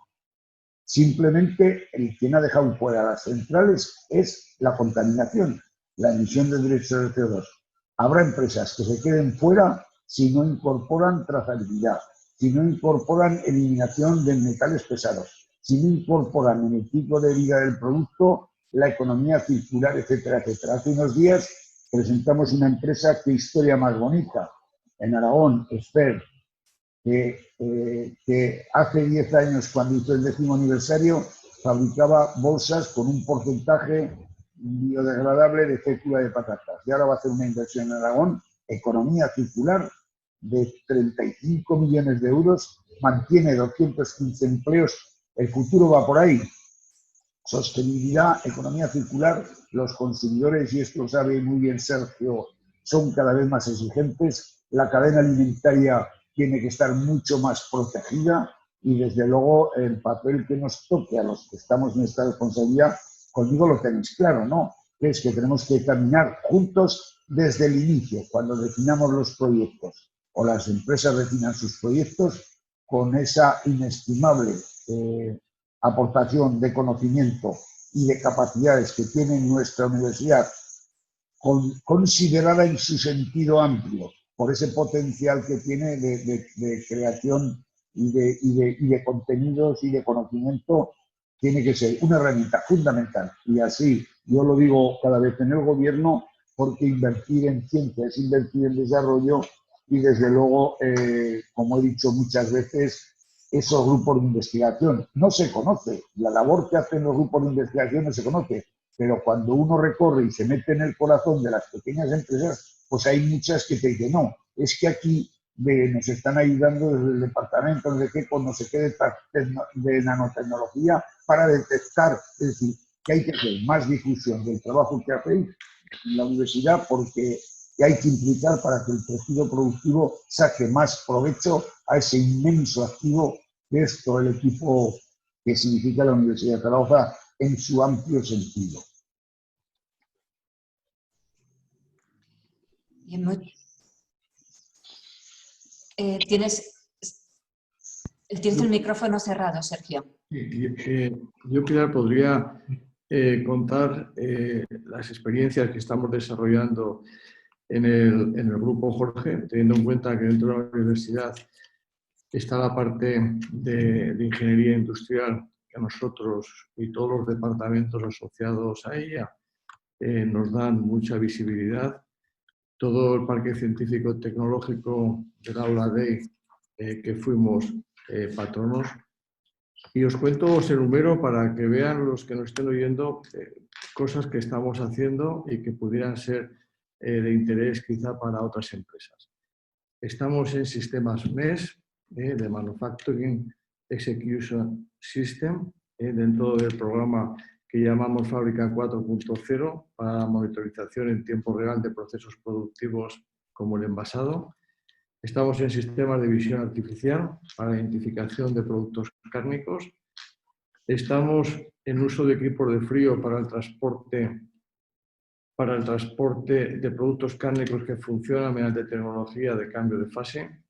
Simplemente el quien ha dejado fuera las centrales es la contaminación, la emisión de dióxido de CO2. Habrá empresas que se queden fuera si no incorporan trazabilidad, si no incorporan eliminación de metales pesados, si no incorporan en el ciclo de vida del producto la economía circular, etcétera, etcétera. Hace unos días presentamos una empresa, qué historia más bonita, en Aragón, Esfer, que hace 10 años, cuando hizo el 10º aniversario, fabricaba bolsas con un porcentaje biodegradable de fécula de patatas. Y ahora va a hacer una inversión en Aragón, economía circular, de 35 millones de euros, mantiene 215 empleos, el futuro va por ahí. Sostenibilidad, economía circular, los consumidores, y esto lo sabe muy bien Sergio, son cada vez más exigentes, la cadena alimentaria tiene que estar mucho más protegida y desde luego el papel que nos toque a los que estamos en esta responsabilidad, conmigo lo tenéis claro, ¿no? Es que tenemos que caminar juntos desde el inicio, cuando definamos los proyectos o las empresas definan sus proyectos, con esa inestimable aportación de conocimiento y de capacidades que tiene nuestra universidad, considerada en su sentido amplio, por ese potencial que tiene de creación y de contenidos y de conocimiento, tiene que ser una herramienta fundamental. Y así, yo lo digo cada vez en el gobierno, porque invertir en ciencia es invertir en desarrollo y desde luego, como he dicho muchas veces, esos grupos de investigación no se conoce. La labor que hacen los grupos de investigación no se conoce, pero cuando uno recorre y se mete en el corazón de las pequeñas empresas, pues hay muchas que te dicen, no, es que aquí nos están ayudando desde el departamento de qué, con no sé qué de nanotecnología para detectar. Es decir, que hay que hacer más difusión del trabajo que hacéis en la universidad, porque hay que implicar para que el tejido productivo saque más provecho a ese inmenso activo que es todo el equipo que significa la Universidad de Zaragoza en su amplio sentido. Bien, tienes el micrófono cerrado, Sergio. Yo, Pilar, podría contar las experiencias que estamos desarrollando en el grupo Jorge, teniendo en cuenta que dentro de la universidad está la parte de ingeniería industrial, que a nosotros y todos los departamentos asociados a ella nos dan mucha visibilidad. Todo el parque científico tecnológico del Aula Day, que fuimos patronos. Y os cuento, os enumero para que vean los que nos estén oyendo cosas que estamos haciendo y que pudieran ser de interés quizá para otras empresas. Estamos en sistemas MES, de Manufacturing Execution System, dentro del programa que llamamos Fábrica 4.0 para la monitorización en tiempo real de procesos productivos como el envasado. Estamos en sistemas de visión artificial para la identificación de productos cárnicos. Estamos en uso de equipos de frío para el transporte de productos cárnicos que funcionan mediante tecnología de cambio de fase.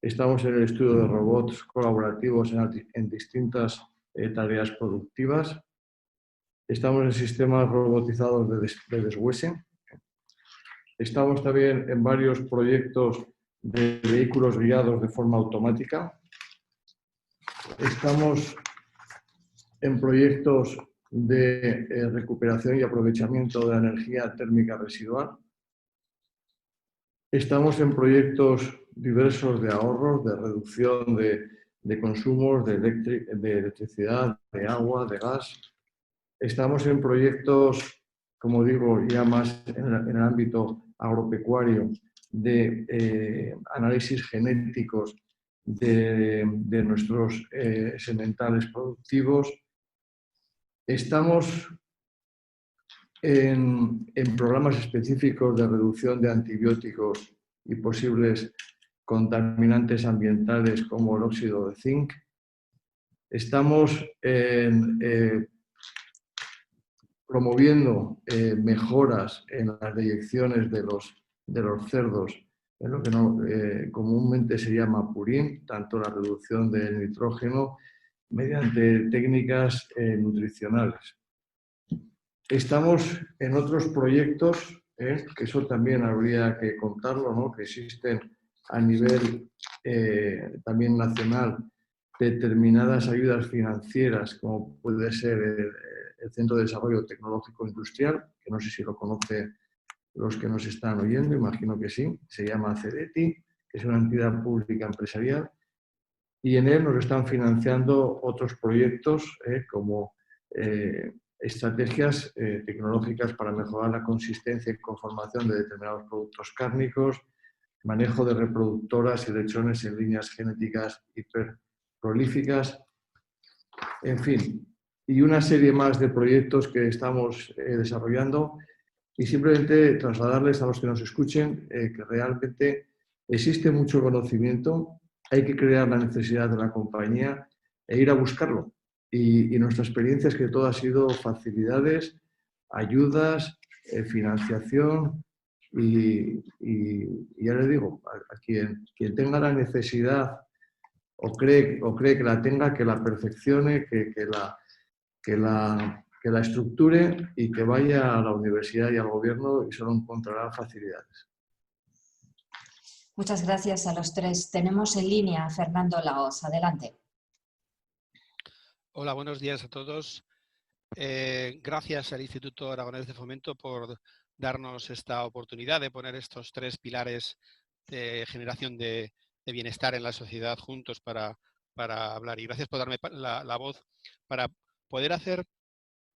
Estamos en el estudio de robots colaborativos en distintas tareas productivas. Estamos en sistemas robotizados de deshuese. Estamos también en varios proyectos de vehículos guiados de forma automática. Estamos en proyectos de recuperación y aprovechamiento de la energía térmica residual. Estamos en proyectos diversos de ahorros, de reducción de consumos de electricidad, de agua, de gas. Estamos en proyectos, como digo, ya más en el ámbito agropecuario, de análisis genéticos de nuestros sementales productivos. Estamos en programas específicos de reducción de antibióticos y posibles contaminantes ambientales como el óxido de zinc. Estamos promoviendo mejoras en las deyecciones de los cerdos, en lo que comúnmente se llama purín, tanto la reducción del nitrógeno mediante técnicas nutricionales. Estamos en otros proyectos, que eso también habría que contarlo, ¿no? Que existen a nivel también nacional determinadas ayudas financieras, como puede ser el Centro de Desarrollo Tecnológico Industrial, que no sé si lo conocen los que nos están oyendo, imagino que sí, se llama CEDETI, que es una entidad pública empresarial, y en él nos están financiando otros proyectos como estrategias tecnológicas para mejorar la consistencia y conformación de determinados productos cárnicos, manejo de reproductoras y lechones en líneas genéticas hiperprolíficas, en fin, y una serie más de proyectos que estamos desarrollando, y simplemente trasladarles a los que nos escuchen que realmente existe mucho conocimiento, hay que crear la necesidad de la compañía e ir a buscarlo. Y nuestra experiencia es que todo ha sido facilidades, ayudas, financiación y ya les digo, a quien tenga la necesidad o cree que la tenga, que la perfeccione, que la estructure y que vaya a la universidad y al gobierno y solo encontrará facilidades. Muchas gracias a los tres. Tenemos en línea a Fernando Lahoz. Adelante. Hola, buenos días a todos. Gracias al Instituto Aragonés de Fomento por darnos esta oportunidad de poner estos tres pilares de generación de bienestar en la sociedad juntos para hablar. Y gracias por darme la voz para poder hacer,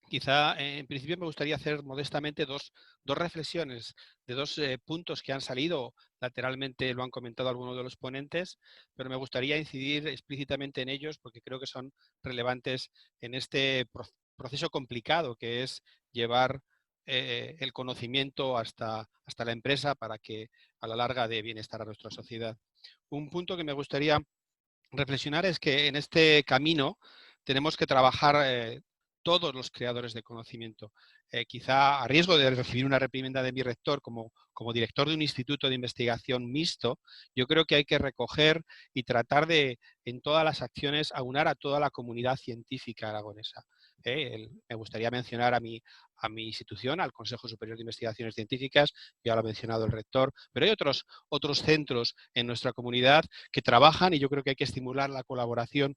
quizá en principio me gustaría hacer modestamente dos reflexiones de dos puntos que han salido lateralmente, lo han comentado algunos de los ponentes, pero me gustaría incidir explícitamente en ellos porque creo que son relevantes en este proceso complicado que es llevar el conocimiento hasta la empresa para que a la larga dé bienestar a nuestra sociedad. Un punto que me gustaría reflexionar es que en este camino tenemos que trabajar todos los creadores de conocimiento. Quizá a riesgo de recibir una reprimenda de mi rector como director de un instituto de investigación mixto, yo creo que hay que recoger y tratar de, en todas las acciones, aunar a toda la comunidad científica aragonesa. Me gustaría mencionar a mi institución, al Consejo Superior de Investigaciones Científicas, ya lo ha mencionado el rector, pero hay otros centros en nuestra comunidad que trabajan y yo creo que hay que estimular la colaboración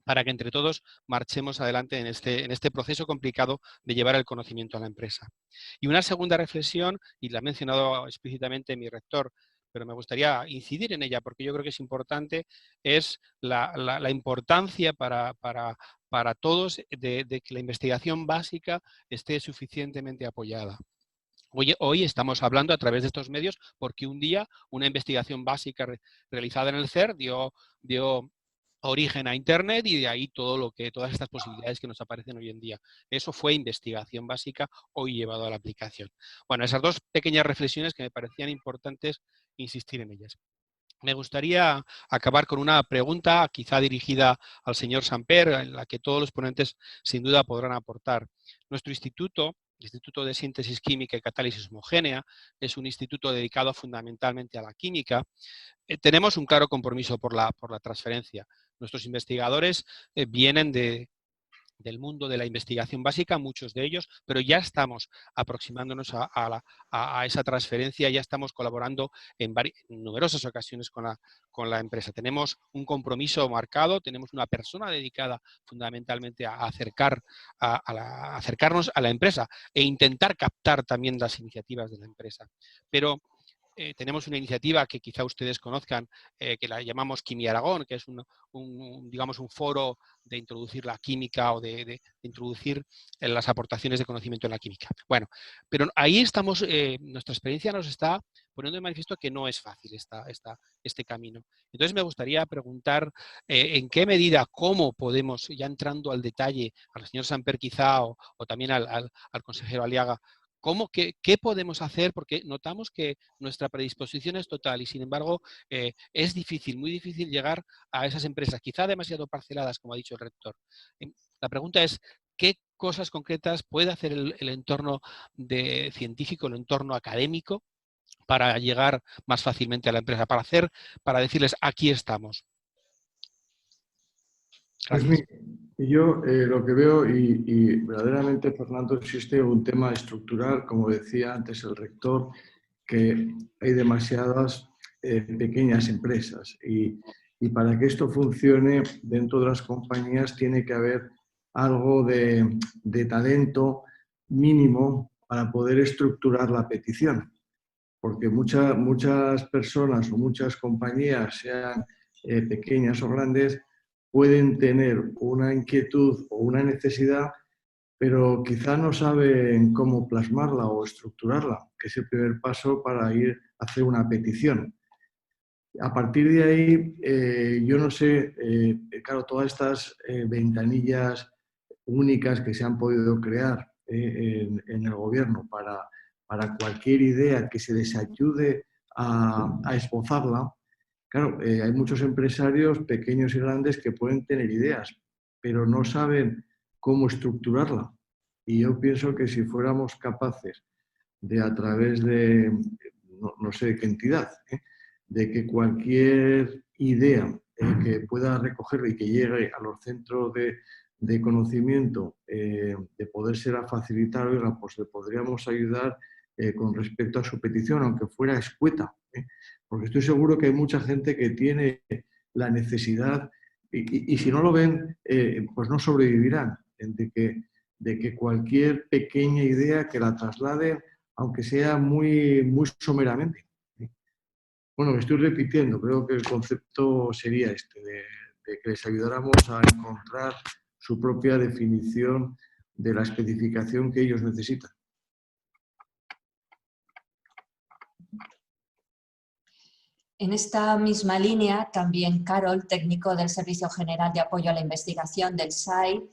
para que entre todos marchemos adelante en este proceso complicado de llevar el conocimiento a la empresa. Y una segunda reflexión, y la ha mencionado explícitamente mi rector, pero me gustaría incidir en ella porque yo creo que es importante, es la importancia para todos de que la investigación básica esté suficientemente apoyada. Hoy estamos hablando a través de estos medios porque un día una investigación básica realizada en el CER dio origen a Internet y de ahí todas estas posibilidades que nos aparecen hoy en día. Eso fue investigación básica, hoy llevado a la aplicación. Bueno, esas dos pequeñas reflexiones que me parecían importantes insistir en ellas. Me gustaría acabar con una pregunta, quizá dirigida al señor Samper, en la que todos los ponentes sin duda podrán aportar. Nuestro instituto, Instituto de Síntesis Química y Catálisis Homogénea, es un instituto dedicado fundamentalmente a la química. Tenemos un claro compromiso por la transferencia. Nuestros investigadores vienen del mundo de la investigación básica, muchos de ellos, pero ya estamos aproximándonos a esa transferencia, ya estamos colaborando en numerosas ocasiones con la empresa. Tenemos un compromiso marcado, tenemos una persona dedicada fundamentalmente a acercarnos a la empresa e intentar captar también las iniciativas de la empresa. Pero tenemos una iniciativa que quizá ustedes conozcan, que la llamamos Quimia Aragón, que es digamos un foro de introducir la química o de introducir las aportaciones de conocimiento en la química. Bueno, pero ahí estamos, nuestra experiencia nos está poniendo de manifiesto que no es fácil este camino. Entonces me gustaría preguntar en qué medida, cómo podemos, ya entrando al detalle, al señor Samper quizá o también al consejero Aliaga, ¿qué podemos hacer? Porque notamos que nuestra predisposición es total y, sin embargo, es difícil, muy difícil llegar a esas empresas, quizá demasiado parceladas, como ha dicho el rector. La pregunta es, ¿qué cosas concretas puede hacer el entorno científico, el entorno académico, para llegar más fácilmente a la empresa, para decirles, aquí estamos? Gracias. Pues yo lo que veo, y verdaderamente, Fernando, existe un tema estructural, como decía antes el rector, que hay demasiadas pequeñas empresas y para que esto funcione dentro de las compañías tiene que haber algo de talento mínimo para poder estructurar la petición. Porque muchas personas o muchas compañías, sean pequeñas o grandes, pueden tener una inquietud o una necesidad, pero quizá no saben cómo plasmarla o estructurarla, que es el primer paso para ir a hacer una petición. A partir de ahí, yo no sé, claro, todas estas ventanillas únicas que se han podido crear en el gobierno para cualquier idea que se les ayude a esbozarla. Claro, hay muchos empresarios pequeños y grandes que pueden tener ideas, pero no saben cómo estructurarla. Y yo pienso que si fuéramos capaces de, a través de, no sé qué entidad, de que cualquier idea que pueda recoger y que llegue a los centros de conocimiento, de podérsela facilitar, oiga, pues le podríamos ayudar con respecto a su petición, aunque fuera escueta. Porque estoy seguro que hay mucha gente que tiene la necesidad y si no lo ven, pues no sobrevivirán, de que cualquier pequeña idea que la trasladen, aunque sea muy, muy someramente. Bueno, me estoy repitiendo, creo que el concepto sería este, de que les ayudáramos a encontrar su propia definición de la especificación que ellos necesitan. En esta misma línea, también Carol, técnico del Servicio General de Apoyo a la Investigación del SAI,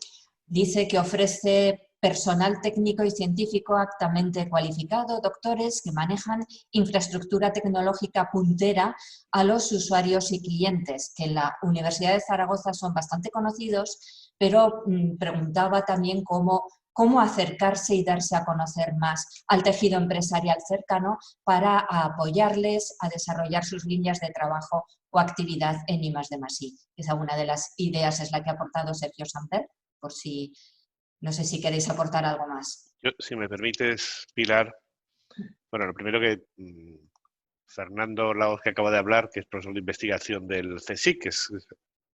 dice que ofrece personal técnico y científico altamente cualificado, doctores que manejan infraestructura tecnológica puntera a los usuarios y clientes, que en la Universidad de Zaragoza son bastante conocidos, pero preguntaba también cómo acercarse y darse a conocer más al tejido empresarial cercano para apoyarles a desarrollar sus líneas de trabajo o actividad en I+D+I. Esa una de las ideas es la que ha aportado Sergio Samper, por si, no sé si queréis aportar algo más. Yo, si me permites, Pilar, bueno, lo primero que Fernando Laoz, que acaba de hablar, que es profesor de investigación del CSIC, que es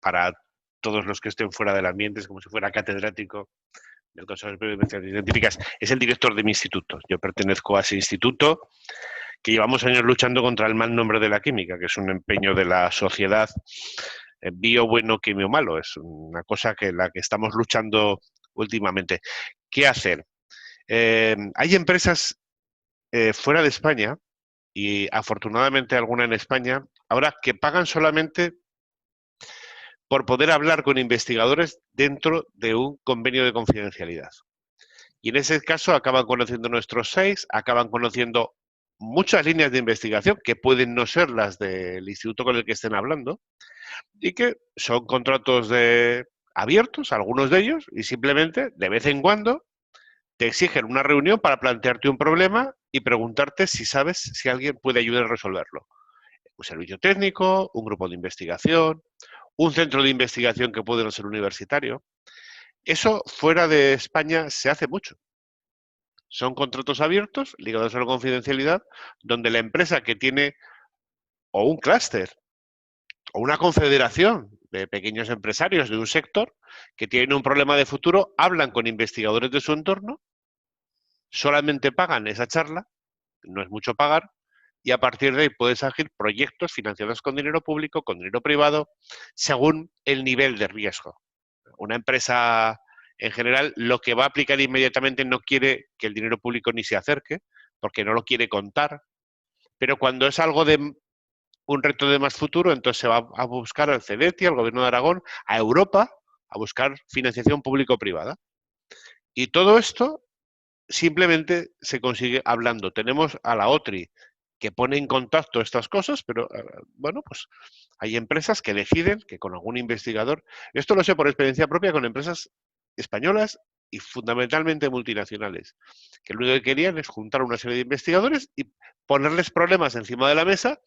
para todos los que estén fuera del ambiente, es como si fuera catedrático del Consejo Superior de Investigaciones Científicas, es el director de mi instituto. Yo pertenezco a ese instituto, que llevamos años luchando contra el mal nombre de la química, que es un empeño de la sociedad, bio bueno, quimio malo. Es una cosa que la que estamos luchando últimamente. ¿Qué hacer? Hay empresas fuera de España, y afortunadamente alguna en España, ahora que pagan solamente por poder hablar con investigadores dentro de un convenio de confidencialidad. Y en ese caso acaban conociendo nuestros 6, acaban conociendo muchas líneas de investigación que pueden no ser las del instituto con el que estén hablando y que son contratos abiertos, algunos de ellos, y simplemente de vez en cuando te exigen una reunión para plantearte un problema y preguntarte si sabes si alguien puede ayudar a resolverlo. Un servicio técnico, un grupo de investigación, un centro de investigación que puede no ser universitario. Eso fuera de España se hace mucho. Son contratos abiertos, ligados a la confidencialidad, donde la empresa que tiene o un clúster o una confederación de pequeños empresarios de un sector que tienen un problema de futuro, hablan con investigadores de su entorno, solamente pagan esa charla, no es mucho pagar, y a partir de ahí puedes surgir proyectos financiados con dinero público, con dinero privado, según el nivel de riesgo. Una empresa, en general, lo que va a aplicar inmediatamente no quiere que el dinero público ni se acerque, porque no lo quiere contar, pero cuando es algo de un reto de más futuro, entonces se va a buscar al CEDETI, al Gobierno de Aragón, a Europa, a buscar financiación público-privada. Y todo esto simplemente se consigue hablando. Tenemos a la OTRI, que pone en contacto estas cosas, pero bueno, pues hay empresas que deciden que con algún investigador, esto lo sé por experiencia propia con empresas españolas y fundamentalmente multinacionales, que lo único que querían es juntar una serie de investigadores y ponerles problemas encima de la mesa,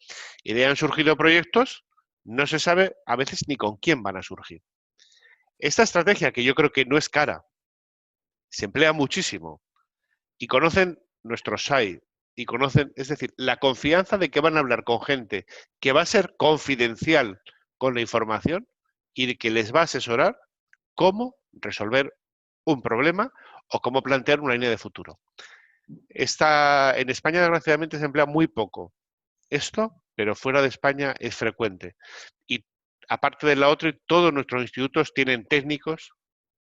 y de ahí han surgido proyectos, no se sabe a veces ni con quién van a surgir. Esta estrategia, que yo creo que no es cara, se emplea muchísimo, y conocen nuestros SAI, y conocen, es decir, la confianza de que van a hablar con gente que va a ser confidencial con la información y que les va a asesorar cómo resolver un problema o cómo plantear una línea de futuro. En España, desgraciadamente, se emplea muy poco esto, pero fuera de España es frecuente. Y aparte de la otra, todos nuestros institutos tienen técnicos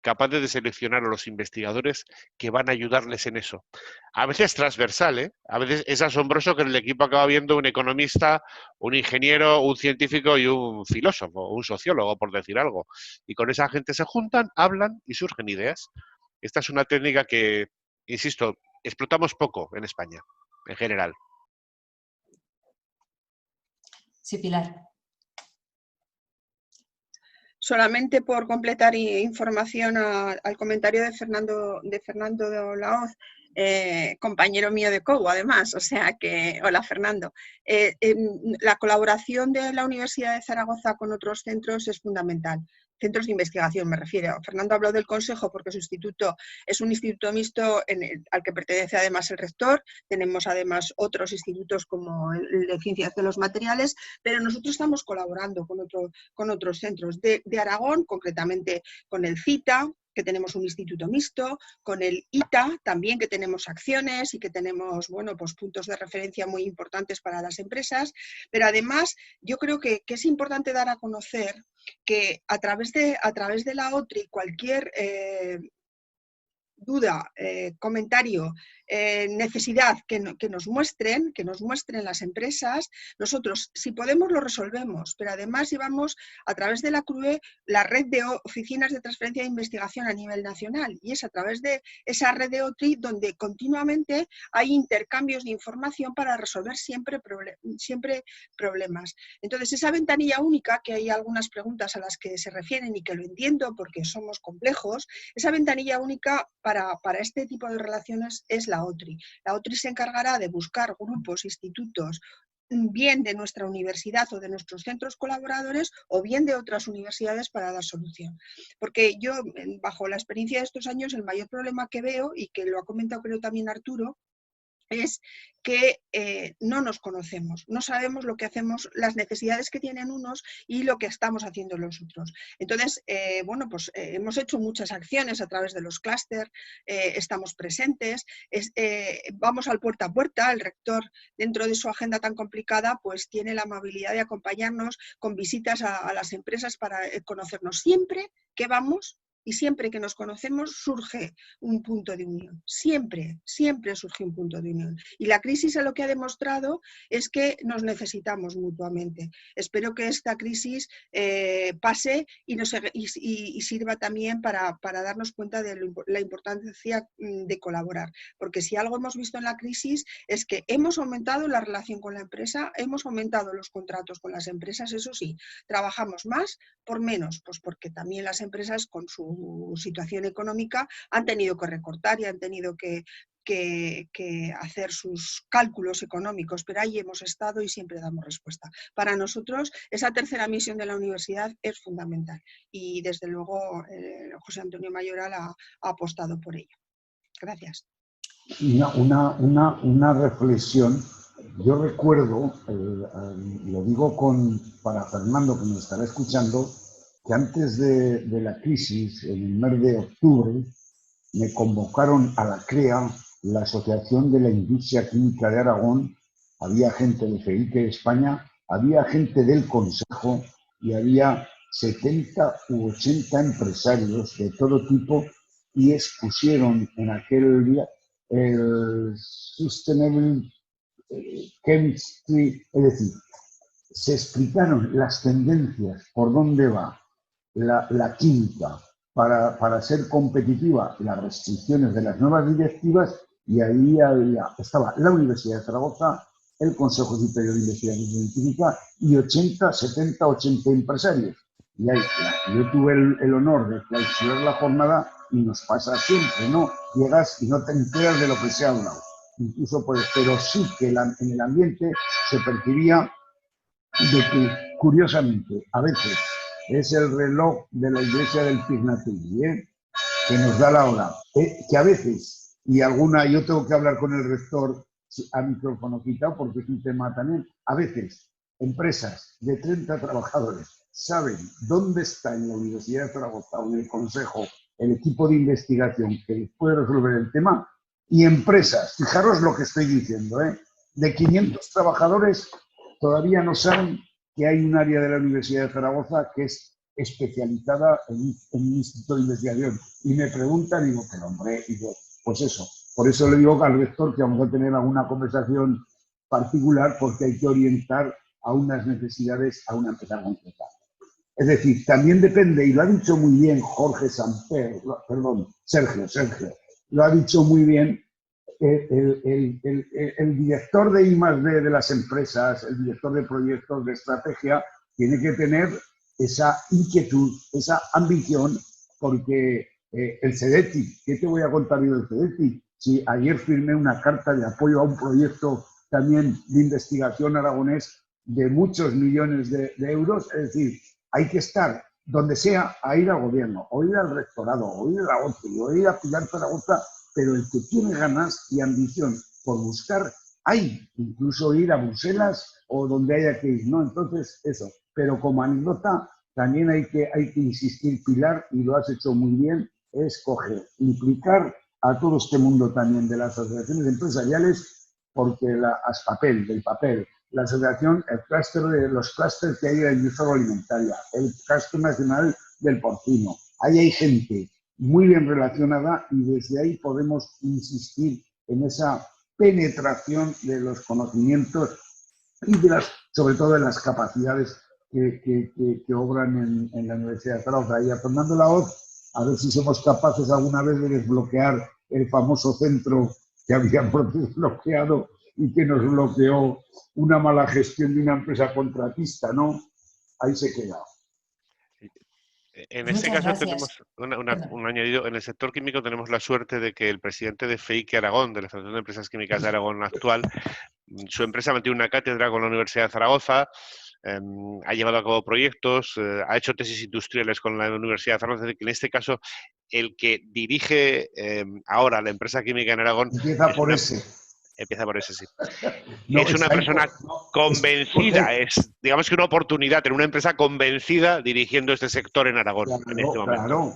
capaces de seleccionar a los investigadores que van a ayudarles en eso. A veces transversal, ¿eh? A veces es asombroso que en el equipo acaba viendo un economista, un ingeniero, un científico y un filósofo, un sociólogo, por decir algo. Y con esa gente se juntan, hablan y surgen ideas. Esta es una técnica que, insisto, explotamos poco en España, en general. Sí, Pilar. Solamente por completar información al comentario de Fernando de Laoz, compañero mío de COU, además, o sea que, hola Fernando. La colaboración de la Universidad de Zaragoza con otros centros es fundamental. Centros de investigación me refiero. Fernando habló del Consejo porque su instituto es un instituto mixto al que pertenece además el rector. Tenemos además otros institutos como el de Ciencias de los Materiales, pero nosotros estamos colaborando con otros centros de Aragón, concretamente con el CITA, que tenemos un instituto mixto, con el ITA también, que tenemos acciones y que tenemos, bueno, pues puntos de referencia muy importantes para las empresas, pero además yo creo que es importante dar a conocer que a través de la OTRI cualquier duda, comentario, necesidad que nos muestren las empresas, nosotros si podemos lo resolvemos, pero además llevamos a través de la CRUE la red de oficinas de transferencia de investigación a nivel nacional, y es a través de esa red de OTRI donde continuamente hay intercambios de información para resolver siempre problemas. Entonces esa ventanilla única, que hay algunas preguntas a las que se refieren y que lo entiendo porque somos complejos, esa ventanilla única para este tipo de relaciones es la OTRI. La OTRI se encargará de buscar grupos, institutos, bien de nuestra universidad o de nuestros centros colaboradores o bien de otras universidades para dar solución. Porque yo, bajo la experiencia de estos años, el mayor problema que veo, y que lo ha comentado creo también Arturo, es que no nos conocemos, no sabemos lo que hacemos, las necesidades que tienen unos y lo que estamos haciendo los otros. Entonces, bueno, pues hemos hecho muchas acciones a través de los clústeres, estamos presentes, vamos al puerta a puerta. El rector, dentro de su agenda tan complicada, pues tiene la amabilidad de acompañarnos con visitas a las empresas para conocernos. Siempre que vamos, Y siempre que nos conocemos surge un punto de unión. Siempre, siempre surge un punto de unión. Y la crisis lo que ha demostrado es que nos necesitamos mutuamente. Espero que esta crisis pase y sirva también para darnos cuenta de la importancia de colaborar. Porque si algo hemos visto en la crisis es que hemos aumentado la relación con la empresa, hemos aumentado los contratos con las empresas, eso sí, trabajamos más por menos, pues porque también las empresas con su situación económica han tenido que recortar y han tenido que hacer sus cálculos económicos, pero ahí hemos estado y siempre damos respuesta. Para nosotros esa tercera misión de la universidad es fundamental y desde luego José Antonio Mayoral ha apostado por ello. Gracias. Una reflexión. Yo recuerdo, lo digo para Fernando que nos estará escuchando, que antes de la crisis, en el mes de octubre, me convocaron a la CREA, la Asociación de la Industria Química de Aragón. Había gente de FEICE España, había gente del Consejo y había 70 u 80 empresarios de todo tipo y expusieron en aquel día el Sustainable Chemistry, es decir, se explicaron las tendencias, por dónde va la química para ser competitiva, las restricciones de las nuevas directivas, y ahí estaba la Universidad de Zaragoza, el Consejo Superior de Investigación Científica y 80 empresarios. Y ahí, yo tuve el honor de clausurar la jornada y nos pasa siempre, ¿no? Llegas y no te enteras de lo que se ha hablado. Incluso pero sí que en el ambiente se percibía de que, curiosamente, a veces es el reloj de la iglesia del Pignatelli, que nos da la hora, que a veces, yo tengo que hablar con el rector a micrófono quitado porque es un tema también, a veces empresas de 30 trabajadores saben dónde está en la Universidad de Zaragoza o en el Consejo el equipo de investigación que les puede resolver el tema, y empresas, fijaros lo que estoy diciendo, de 500 trabajadores todavía no saben que hay un área de la Universidad de Zaragoza que es especializada en un instituto de investigación. Y me preguntan, digo, pero hombre, pues eso. Por eso le digo al rector que vamos a tener alguna conversación particular porque hay que orientar a unas necesidades a una empresa concreta. Es decir, también depende, y lo ha dicho muy bien Sergio, lo ha dicho muy bien, el director de I+D de las empresas, el director de proyectos de estrategia, tiene que tener esa inquietud, esa ambición, porque el CEDETI, ¿qué te voy a contar yo del CEDETI? Si ayer firmé una carta de apoyo a un proyecto también de investigación aragonés de muchos millones de euros, es decir, hay que estar donde sea, a ir al gobierno, o ir al rectorado, o ir a la OTI, o ir a Pilar Zaragoza, pero el que tiene ganas y ambición por buscar, hay incluso ir a Bruselas o donde haya que ir, ¿no? Entonces, eso. Pero como anécdota, también hay que insistir, Pilar, y lo has hecho muy bien, es implicar a todo este mundo también de las asociaciones empresariales, porque del papel, la asociación, los clústeres que hay de la industria agroalimentaria, el clúster nacional del porcino, ahí hay gente muy bien relacionada y desde ahí podemos insistir en esa penetración de los conocimientos y sobre todo de las capacidades que obran en la Universidad de Zaragoza. Y a Fernando Lahoz, a ver si somos capaces alguna vez de desbloquear el famoso centro que habíamos desbloqueado y que nos bloqueó una mala gestión de una empresa contratista, ¿no? Ahí se queda. En este caso tenemos un añadido. En el sector químico tenemos la suerte de que el presidente de FEICE Aragón, de la Federación de Empresas Químicas de Aragón actual, su empresa mantiene una cátedra con la Universidad de Zaragoza, ha llevado a cabo proyectos, ha hecho tesis industriales con la Universidad de Zaragoza. Es decir, que en este caso el que dirige ahora la empresa química en Aragón empieza por ese, sí. No, es una persona convencida, digamos que una oportunidad, tener una empresa convencida dirigiendo este sector en Aragón en este momento. Claro,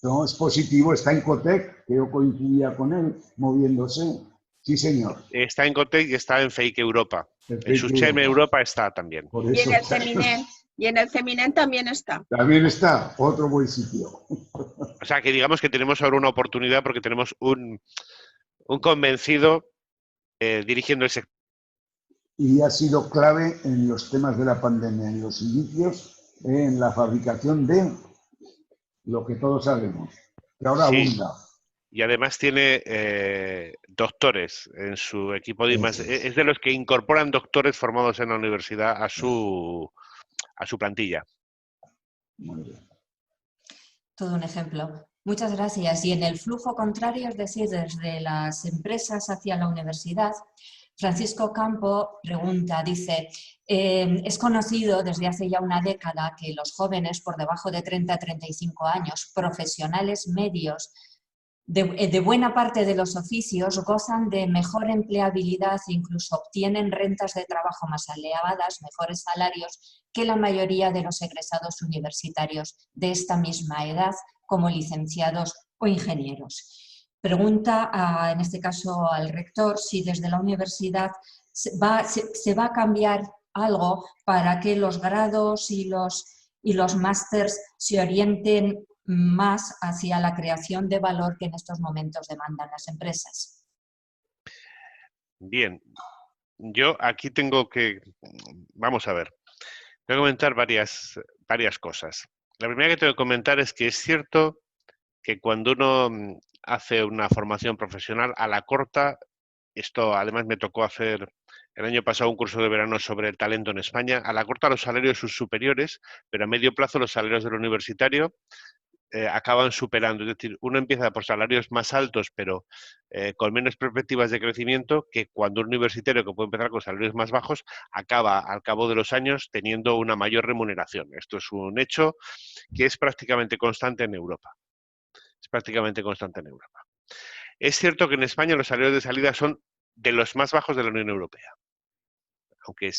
no, es positivo, está en Cotec, que yo coincidía con él, moviéndose. Sí, señor. Está en Cotec y está en FEICE Europa. En Suchem Europa está también. Y en el CEMINET. Y en el CEMINEN también está. También está, otro buen sitio. O sea, que digamos que tenemos ahora una oportunidad porque tenemos un convencido dirigiendo el sector. Y ha sido clave en los temas de la pandemia, en los inicios, en la fabricación de lo que todos sabemos, que ahora Sí, abunda. y además tiene doctores en su equipo de Eso es. es de los que incorporan doctores formados en la universidad a su plantilla. Muy bien. Todo un ejemplo. Muchas gracias. Y en el flujo contrario, es decir, desde las empresas hacia la universidad, Francisco Campo pregunta, dice, es conocido desde hace ya una década que los jóvenes por debajo de 30-35 años, profesionales medios, de buena parte de los oficios gozan de mejor empleabilidad e incluso obtienen rentas de trabajo más elevadas, mejores salarios que la mayoría de los egresados universitarios de esta misma edad como licenciados o ingenieros. Pregunta, en este caso al rector, si desde la universidad se va a cambiar algo para que los grados y los másters se orienten más hacia la creación de valor que en estos momentos demandan las empresas. Bien, yo aquí vamos a ver, tengo que comentar varias cosas. La primera que tengo que comentar es que es cierto que cuando uno hace una formación profesional a la corta, esto además me tocó hacer el año pasado un curso de verano sobre el talento en España, a la corta los salarios son superiores, pero a medio plazo los salarios del universitario acaban superando. Es decir, uno empieza por salarios más altos, pero con menos perspectivas de crecimiento, que cuando un universitario que puede empezar con salarios más bajos, acaba al cabo de los años teniendo una mayor remuneración. Esto es un hecho que es prácticamente constante en Europa. Es prácticamente constante en Europa. Es cierto que en España los salarios de salida son de los más bajos de la Unión Europea. Aunque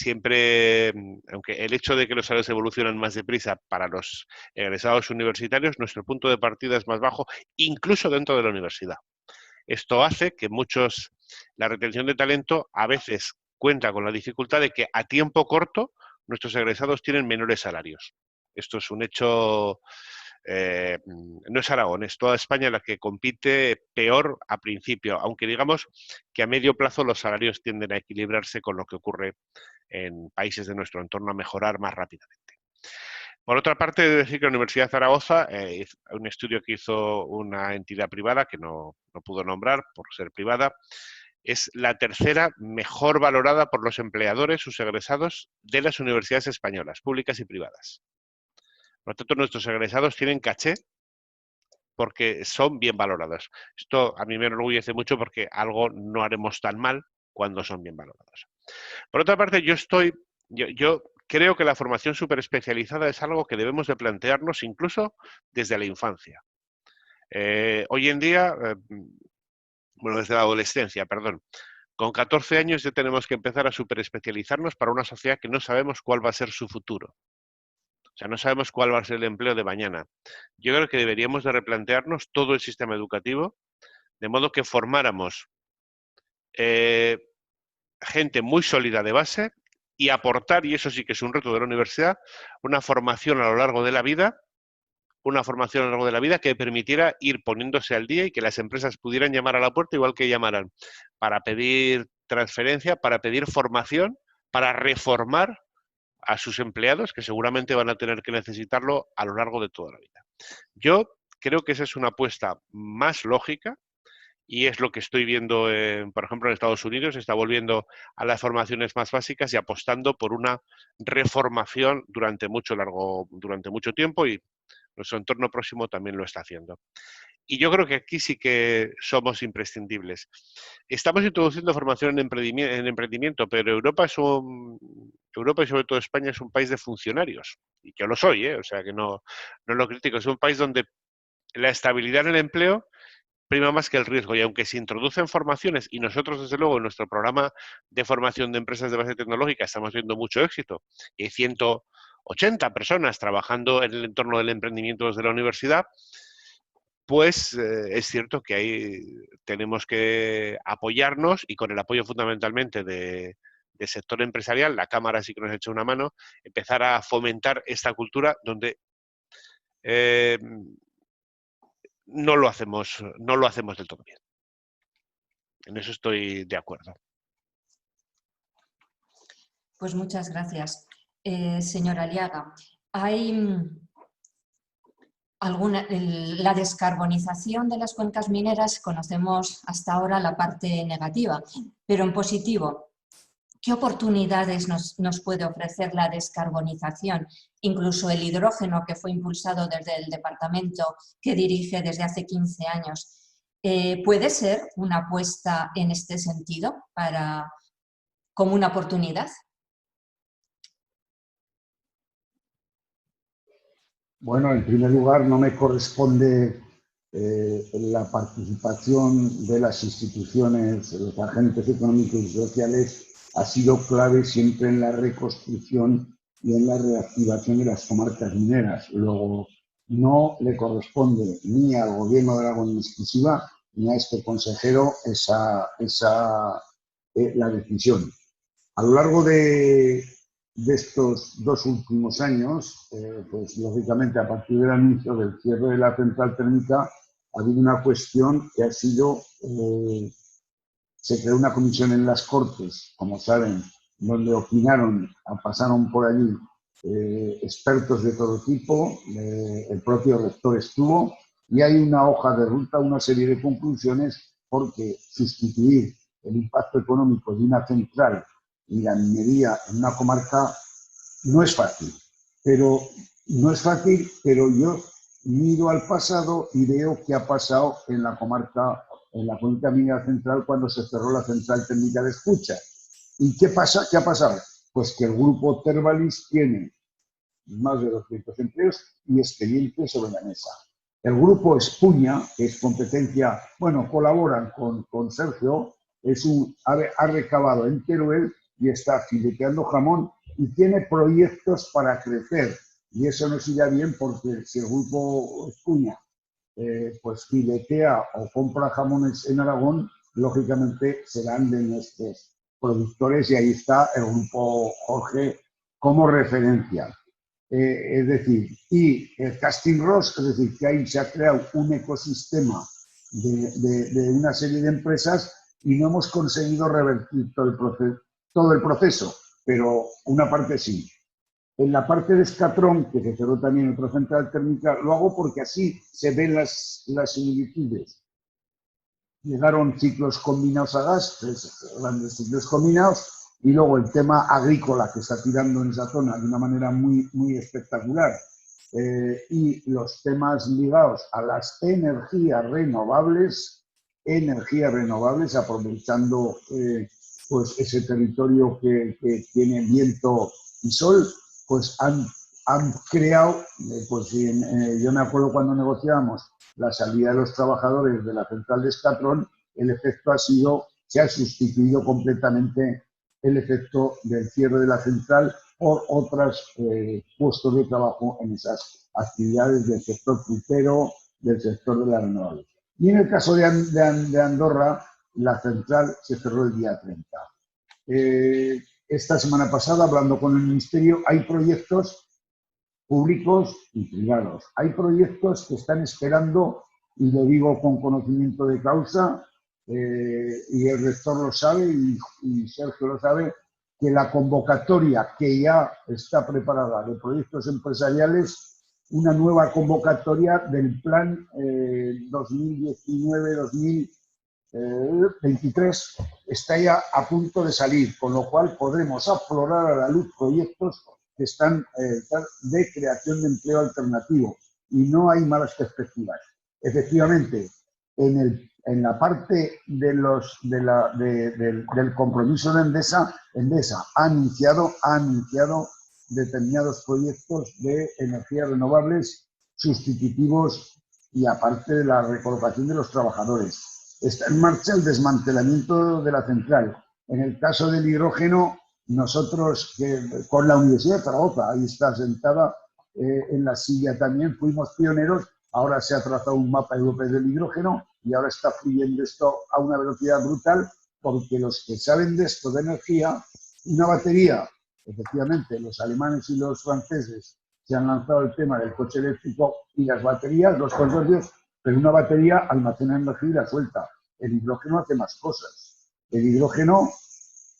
el hecho de que los salarios evolucionan más deprisa para los egresados universitarios, nuestro punto de partida es más bajo, incluso dentro de la universidad. Esto hace que la retención de talento a veces cuenta con la dificultad de que a tiempo corto nuestros egresados tienen menores salarios. Esto es un hecho, no es Aragón, es toda España la que compite peor a principio, aunque digamos que a medio plazo los salarios tienden a equilibrarse con lo que ocurre en países de nuestro entorno, a mejorar más rápidamente. Por otra parte, he de decir que la Universidad de Zaragoza, un estudio que hizo una entidad privada, que no pudo nombrar por ser privada, es la tercera mejor valorada por los empleadores, sus egresados, de las universidades españolas, públicas y privadas. Por lo tanto, nuestros egresados tienen caché porque son bien valorados. Esto a mí me enorgullece mucho porque algo no haremos tan mal cuando son bien valorados. Por otra parte, yo creo que la formación superespecializada es algo que debemos de plantearnos incluso desde la infancia. Hoy en día, desde la adolescencia, perdón, con 14 años ya tenemos que empezar a superespecializarnos para una sociedad que no sabemos cuál va a ser su futuro. O sea, no sabemos cuál va a ser el empleo de mañana. Yo creo que deberíamos de replantearnos todo el sistema educativo, de modo que formáramos gente muy sólida de base y aportar, y eso sí que es un reto de la universidad, una formación a lo largo de la vida, que permitiera ir poniéndose al día y que las empresas pudieran llamar a la puerta igual que llamaran para pedir transferencia, para pedir formación, para reformar a sus empleados, que seguramente van a tener que necesitarlo a lo largo de toda la vida. Yo creo que esa es una apuesta más lógica y es lo que estoy viendo, por ejemplo, en Estados Unidos, se está volviendo a las formaciones más básicas y apostando por una reformación durante mucho tiempo, y nuestro entorno próximo también lo está haciendo. Y yo creo que aquí sí que somos imprescindibles. Estamos introduciendo formación en emprendimiento, pero Europa y sobre todo España es un país de funcionarios. Y yo lo soy, o sea que no lo critico. Es un país donde la estabilidad en el empleo prima más que el riesgo. Y aunque se introducen formaciones, y nosotros desde luego en nuestro programa de formación de empresas de base tecnológica estamos viendo mucho éxito, y hay 180 personas trabajando en el entorno del emprendimiento desde la universidad, pues es cierto que ahí tenemos que apoyarnos, y con el apoyo fundamentalmente de sector empresarial, la Cámara sí que nos ha hecho una mano, empezar a fomentar esta cultura donde no lo hacemos del todo bien. En eso estoy de acuerdo. Pues muchas gracias. Señora Aliaga, hay la descarbonización de las cuencas mineras, conocemos hasta ahora la parte negativa, pero en positivo, ¿qué oportunidades nos puede ofrecer la descarbonización? Incluso el hidrógeno, que fue impulsado desde el departamento que dirige desde hace 15 años. ¿Puede ser una apuesta en este sentido como una oportunidad? Bueno, en primer lugar, no me corresponde la participación de las instituciones, de los agentes económicos y sociales, ha sido clave siempre en la reconstrucción y en la reactivación de las comarcas mineras. Luego, no le corresponde ni al Gobierno de Aragón en exclusiva, ni a este consejero la decisión. A lo largo de estos 2 últimos años, pues lógicamente a partir del anuncio del cierre de la central térmica ha habido una cuestión que ha sido, se creó una comisión en las Cortes, como saben, donde pasaron por allí expertos de todo tipo, el propio rector estuvo, y hay una hoja de ruta, una serie de conclusiones, porque sustituir el impacto económico de una central y la minería en una comarca no es fácil, pero yo miro al pasado y veo qué ha pasado en la comarca, en la cuenca minera central, cuando se cerró la central térmica de Escucha. ¿Y qué ha pasado? Pues que el grupo Tervalis tiene más de 200 empleos y expedientes sobre la mesa. El grupo Espuña, que es competencia, bueno, colaboran con Sergio, ha recabado en Teruel y está fileteando jamón y tiene proyectos para crecer. Y eso nos irá bien, porque si el grupo Espuña pues filetea o compra jamones en Aragón, lógicamente serán de nuestros productores, y ahí está el grupo Jorge como referencia. Es decir, y el Casting Ross, es decir, que ahí se ha creado un ecosistema de una serie de empresas y no hemos conseguido revertir todo el proceso, pero una parte sí. En la parte de Escatrón, que se cerró también otra central térmica, lo hago porque así se ven las similitudes. Llegaron ciclos combinados a gas, 3 grandes ciclos combinados, y luego el tema agrícola, que está tirando en esa zona de una manera muy, muy espectacular, y los temas ligados a las energías renovables, aprovechando pues ese territorio que tiene viento y sol, pues han creado, pues yo me acuerdo cuando negociábamos la salida de los trabajadores de la central de Escatrón, el efecto se ha sustituido completamente el efecto del cierre de la central por otros puestos de trabajo en esas actividades del sector frutero, del sector de la renovable. Y en el caso de Andorra, la central se cerró el día 30. Esta semana pasada, hablando con el Ministerio, hay proyectos públicos y privados. Hay proyectos que están esperando, y lo digo con conocimiento de causa, y el rector lo sabe y Sergio lo sabe, que la convocatoria que ya está preparada de proyectos empresariales, una nueva convocatoria del plan 2019-2023, está ya a punto de salir, con lo cual podremos aflorar a la luz proyectos que están de creación de empleo alternativo, y no hay malas perspectivas. Efectivamente, en la parte del compromiso de Endesa ha anunciado determinados proyectos de energías renovables sustitutivos, y aparte de la recolocación de los trabajadores. Está en marcha el desmantelamiento de la central. En el caso del hidrógeno, nosotros con la Universidad de Zaragoza, ahí está sentada en la silla también, fuimos pioneros. Ahora se ha trazado un mapa europeo del hidrógeno y ahora está fluyendo esto a una velocidad brutal, porque los que saben de esto de energía Una batería, efectivamente, los alemanes y los franceses se han lanzado el tema del coche eléctrico y las baterías, los consorcios, pero una batería almacena energía y la suelta. El hidrógeno hace más cosas. El hidrógeno,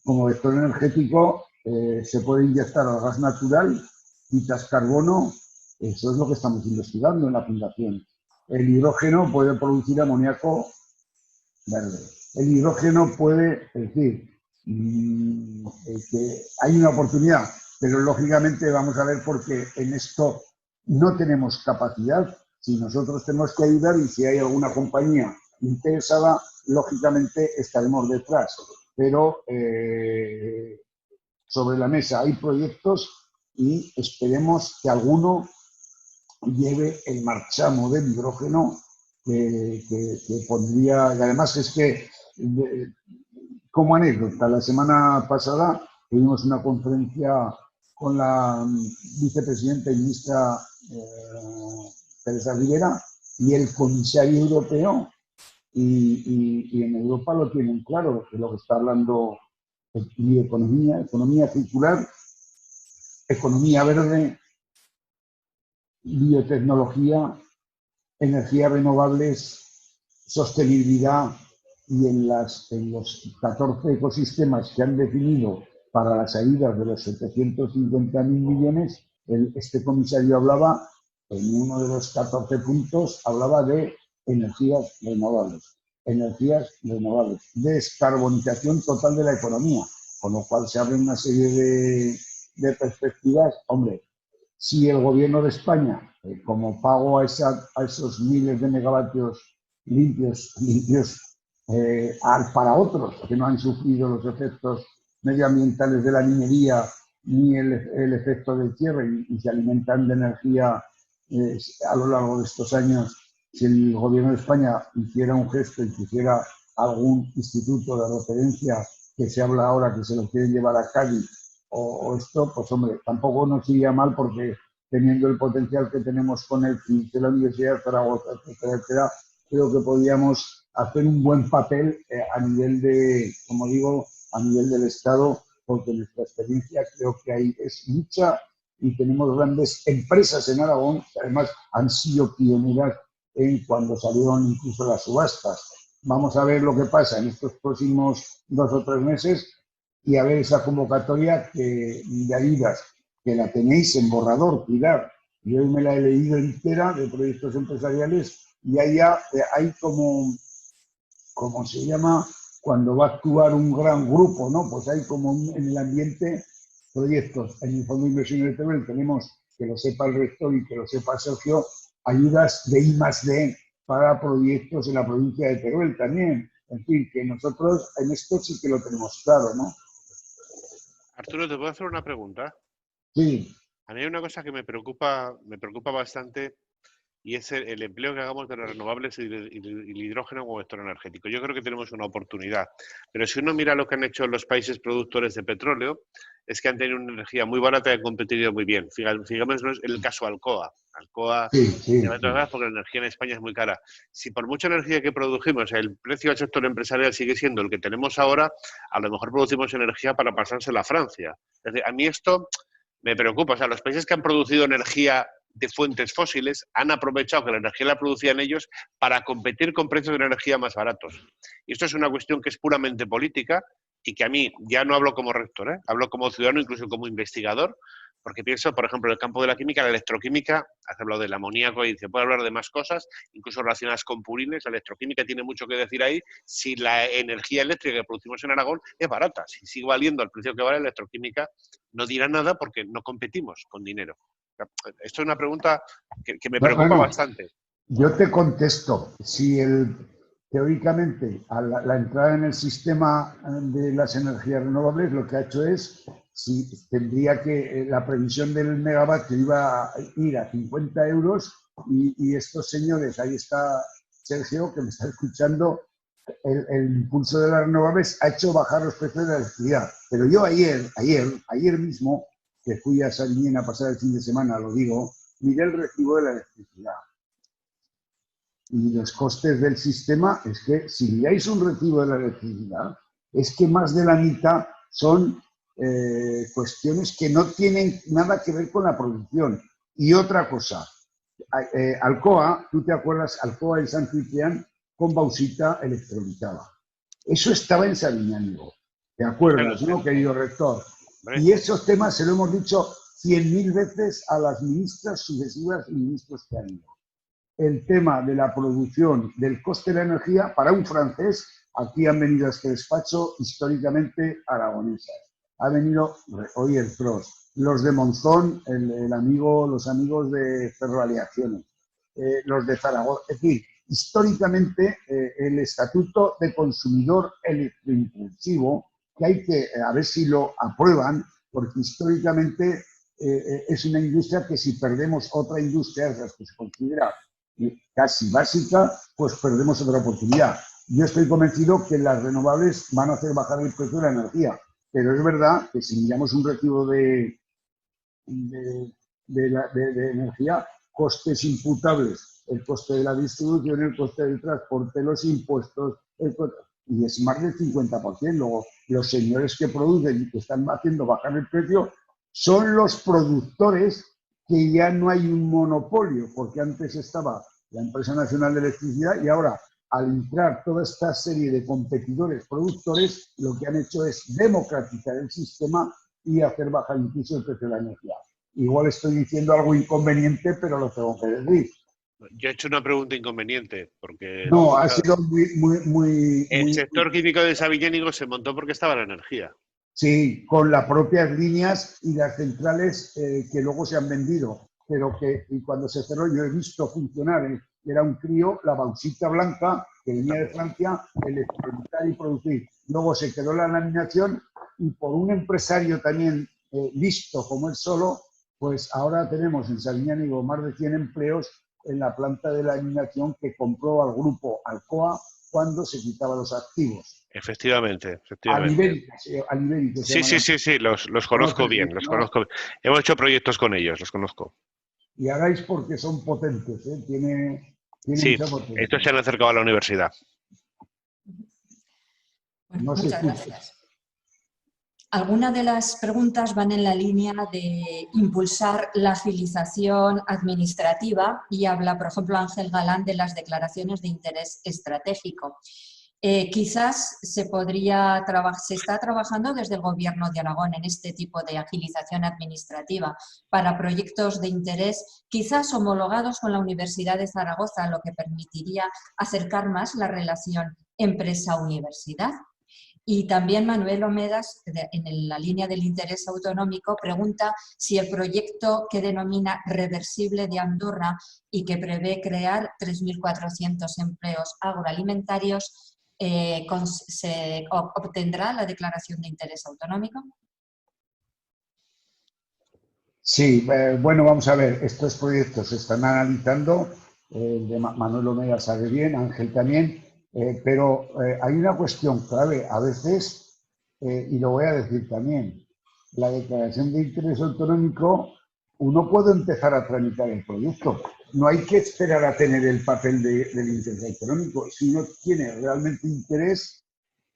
como vector energético, se puede inyectar al gas natural, quitas carbono, eso es lo que estamos investigando en la fundación. El hidrógeno puede producir amoníaco verde. El hidrógeno puede, es decir, que hay una oportunidad, pero lógicamente vamos a ver porque en esto no tenemos capacidad. Si nosotros tenemos que ayudar y si hay alguna compañía interesada, lógicamente estaremos detrás. Pero sobre la mesa hay proyectos y esperemos que alguno lleve el marchamo del hidrógeno que pondría, y además es que, como anécdota, la semana pasada tuvimos una conferencia con la vicepresidenta y ministra Teresa Rivera y el comisario europeo, y en Europa lo tienen claro, que lo que está hablando es economía circular, economía verde, biotecnología, energías renovables, sostenibilidad, y en los 14 ecosistemas que han definido para las ayudas de los 750.000 millones, este comisario hablaba, en uno de los 14 puntos, hablaba de energías renovables, descarbonización total de la economía, con lo cual se abre una serie de perspectivas. Hombre, si el gobierno de España, como pago a esos miles de megavatios limpios para otros que no han sufrido los efectos medioambientales de la minería ni el efecto del cierre y se alimentan de energía a lo largo de estos años, si el gobierno de España hiciera un gesto y pusiera algún instituto de referencia que se habla ahora que se lo quieren llevar a Cádiz o esto, pues hombre, tampoco nos iría mal porque teniendo el potencial que tenemos con el CIC de la Universidad de Zaragoza, etcétera, creo que podríamos hacer un buen papel a nivel de, como digo, a nivel del Estado, porque nuestra experiencia creo que ahí es mucha y tenemos grandes empresas en Aragón que además han sido pioneras en cuando salieron incluso las subastas. Vamos a ver lo que pasa en estos próximos 2 o 3 meses y a ver esa convocatoria de ayudas, que la tenéis en borrador, Pilar. Yo me la he leído entera de proyectos empresariales y hay como se llama, cuando va a actuar un gran grupo, ¿no? Pues hay como en el ambiente proyectos. En el Fondo de Inversión de Teruel tenemos, que lo sepa el rector y que lo sepa Sergio, ayudas de I+D para proyectos en la provincia de Teruel también. En fin, que nosotros en esto sí que lo tenemos claro, ¿no? Arturo, ¿te puedo hacer una pregunta? Sí. A mí hay una cosa que me preocupa bastante y es el empleo que hagamos de las renovables y el hidrógeno como vector energético. Yo creo que tenemos una oportunidad, pero si uno mira lo que han hecho los países productores de petróleo, es que han tenido una energía muy barata y han competido muy bien. Fijémonos en el caso Alcoa. Alcoa, sí. porque la energía en España es muy cara. Si por mucha energía que produjimos el precio del sector empresarial sigue siendo el que tenemos ahora, a lo mejor producimos energía para pasársela a Francia. Es decir, a mí esto me preocupa. O sea, los países que han producido energía de fuentes fósiles han aprovechado que la energía la producían ellos para competir con precios de energía más baratos. Y esto es una cuestión que es puramente política y que a mí, ya no hablo como rector, hablo como ciudadano, incluso como investigador, porque pienso, por ejemplo, en el campo de la química, la electroquímica, has hablado del amoníaco y se puede hablar de más cosas, incluso relacionadas con purines. La electroquímica tiene mucho que decir ahí si la energía eléctrica que producimos en Aragón es barata. Si sigue valiendo al precio que vale la electroquímica, no dirá nada porque no competimos con dinero. Esto es una pregunta que me preocupa bastante. Yo te contesto. Si teóricamente la entrada en el sistema de las energías renovables lo que ha hecho es, si tendría que, la previsión del megavatio iba a ir a 50 euros y estos señores, ahí está Sergio, que me está escuchando, el impulso de las renovables ha hecho bajar los precios de la electricidad. Pero yo ayer mismo, que fui a Sariñena a pasar el fin de semana, lo digo, miré el recibo de la electricidad. Y los costes del sistema es que si miráis un recibo de la electricidad, es que más de la mitad son cuestiones que no tienen nada que ver con la producción. Y otra cosa, Alcoa, tú te acuerdas, Alcoa y San Ciprián con bauxita electrolizada. Eso estaba en Sabiñánigo, ¿te acuerdas, no, querido rector? Y esos temas se lo hemos dicho 100.000 veces a las ministras sucesivas y ministros que han ido. El tema de la producción, del coste de la energía, para un francés, aquí han venido a este despacho históricamente aragonesas. Ha venido, hoy el PROS, los de Monzón, los amigos de Ferroaleaciones, los de Zaragoza. Es decir, históricamente el Estatuto de Consumidor Electroimpulsivo, que hay que, a ver si lo aprueban, porque históricamente es una industria que si perdemos otra industria, de las que se considera casi básica, pues perdemos otra oportunidad. Yo estoy convencido que las renovables van a hacer bajar el precio de la energía, pero es verdad que si miramos un recibo de energía, costes imputables, el coste de la distribución, el coste del transporte, los impuestos, y es más del 50%. Luego, los señores que producen y que están haciendo bajar el precio son los productores, que ya no hay un monopolio, porque antes estaba la Empresa Nacional de Electricidad y ahora, al entrar toda esta serie de competidores productores, lo que han hecho es democratizar el sistema y hacer bajar incluso el precio de la energía. Igual estoy diciendo algo inconveniente, pero lo tengo que decir. Yo he hecho una pregunta inconveniente, porque... No, ha sido muy... El sector químico de Sabiñánigo se montó porque estaba la energía. Sí, con las propias líneas y las centrales que luego se han vendido, pero que y cuando se cerró yo he visto funcionar, era un crío, la bauxita blanca que venía de Francia, electrolizar y producir. Luego se quedó la laminación y por un empresario también listo como él solo, pues ahora tenemos en Sabiñánigo más de 100 empleos en la planta de laminación que compró al grupo Alcoa cuando se quitaba los activos. Efectivamente, efectivamente. Alibérica, Sí, los conozco bien, los conozco. Hemos hecho proyectos con ellos, los conozco. Y hagáis porque son potentes, ¿eh? Tiene sí, mucha potencia. estos se han acercado a la universidad. Bueno, muchas gracias. Algunas de las preguntas van en la línea de impulsar la agilización administrativa y habla, por ejemplo, Ángel Galán de las declaraciones de interés estratégico. Quizás se está trabajando desde el Gobierno de Aragón en este tipo de agilización administrativa para proyectos de interés, quizás homologados con la Universidad de Zaragoza, lo que permitiría acercar más la relación empresa-universidad. Y también Manuel Omedas, en la línea del interés autonómico, pregunta si el proyecto que denomina Reversible de Andorra y que prevé crear 3.400 empleos agroalimentarios se obtendrá la declaración de interés autonómico. Sí, bueno, vamos a ver, estos proyectos se están analizando, de Manuel Omedas sabe bien, Ángel también, pero hay una cuestión clave, a veces, y lo voy a decir también, la declaración de interés autonómico, uno puede empezar a tramitar el proyecto. No hay que esperar a tener el papel del interés autonómico. Si uno tiene realmente interés,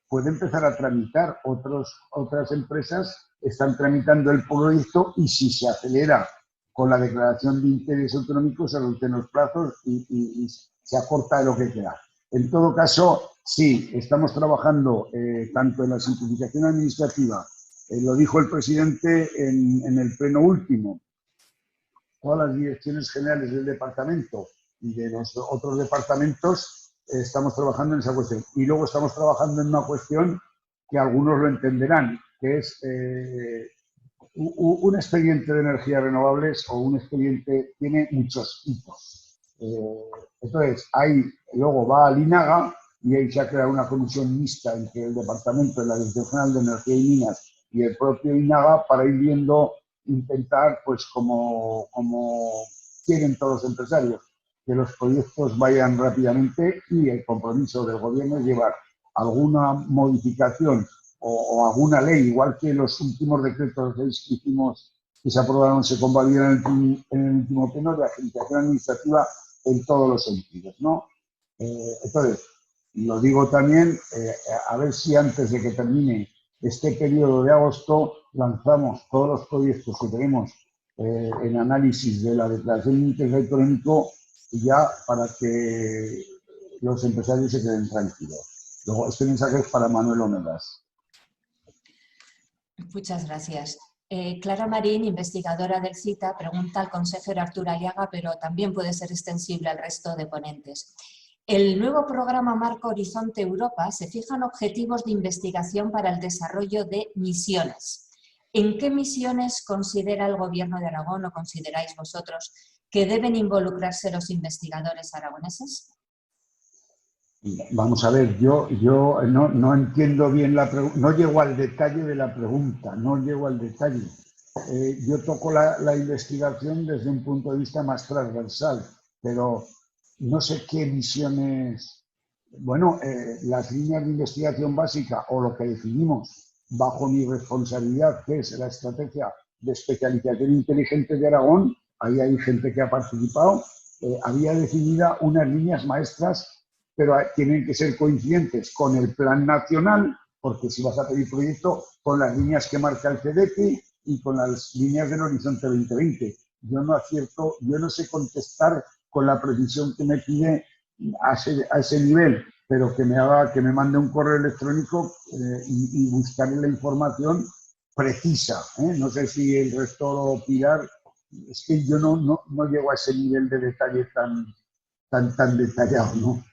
puede empezar a tramitar. Otras empresas están tramitando el proyecto y si se acelera con la declaración de interés autonómico, se reducen los plazos y se acorta lo que queda. En todo caso, sí, estamos trabajando tanto en la simplificación administrativa, lo dijo el presidente en el pleno último, todas las direcciones generales del departamento y de los otros departamentos estamos trabajando en esa cuestión. Y luego estamos trabajando en una cuestión que algunos lo entenderán, que es un expediente de energías renovables o un expediente tiene muchos hitos. Entonces, ahí luego va al INAGA y ahí se ha creado una comisión mixta entre el Departamento de la Dirección General de Energía y Minas y el propio INAGA para ir viendo, intentar, pues como quieren todos los empresarios, que los proyectos vayan rápidamente y el compromiso del gobierno es llevar alguna modificación o alguna ley, igual que los últimos decretos que hicimos, que se aprobaron, se convalidaron en el último pleno, de agilización administrativa en todos los sentidos, ¿no? Entonces, lo digo también, a ver si antes de que termine este periodo de agosto lanzamos todos los proyectos que tenemos en análisis de la declaración de interés electrónico ya para que los empresarios se queden tranquilos. Luego, este mensaje es para Manuel Omedas. Muchas gracias. Clara Marín, investigadora del CITA, pregunta al consejero Arturo Aliaga, pero también puede ser extensible al resto de ponentes. El nuevo programa Marco Horizonte Europa se fijan objetivos de investigación para el desarrollo de misiones. ¿En qué misiones considera el Gobierno de Aragón o consideráis vosotros que deben involucrarse los investigadores aragoneses? Vamos a ver, yo no entiendo bien la pregunta, no llego al detalle de la pregunta, no llego al detalle. Yo toco la investigación desde un punto de vista más transversal, pero no sé qué misiones... Bueno, las líneas de investigación básica o lo que definimos bajo mi responsabilidad, que es la estrategia de especialización inteligente de Aragón, ahí hay gente que ha participado, había definida unas líneas maestras, pero tienen que ser coincidentes con el plan nacional, porque si vas a pedir proyecto, con las líneas que marca el CDP y con las líneas del Horizonte 2020. Yo no acierto, yo no sé contestar con la precisión que me pide a ese nivel, pero que me mande un correo electrónico y buscarle la información precisa. No sé si el resto Pilar, es que yo no llego a ese nivel de detalle tan detallado, ¿no?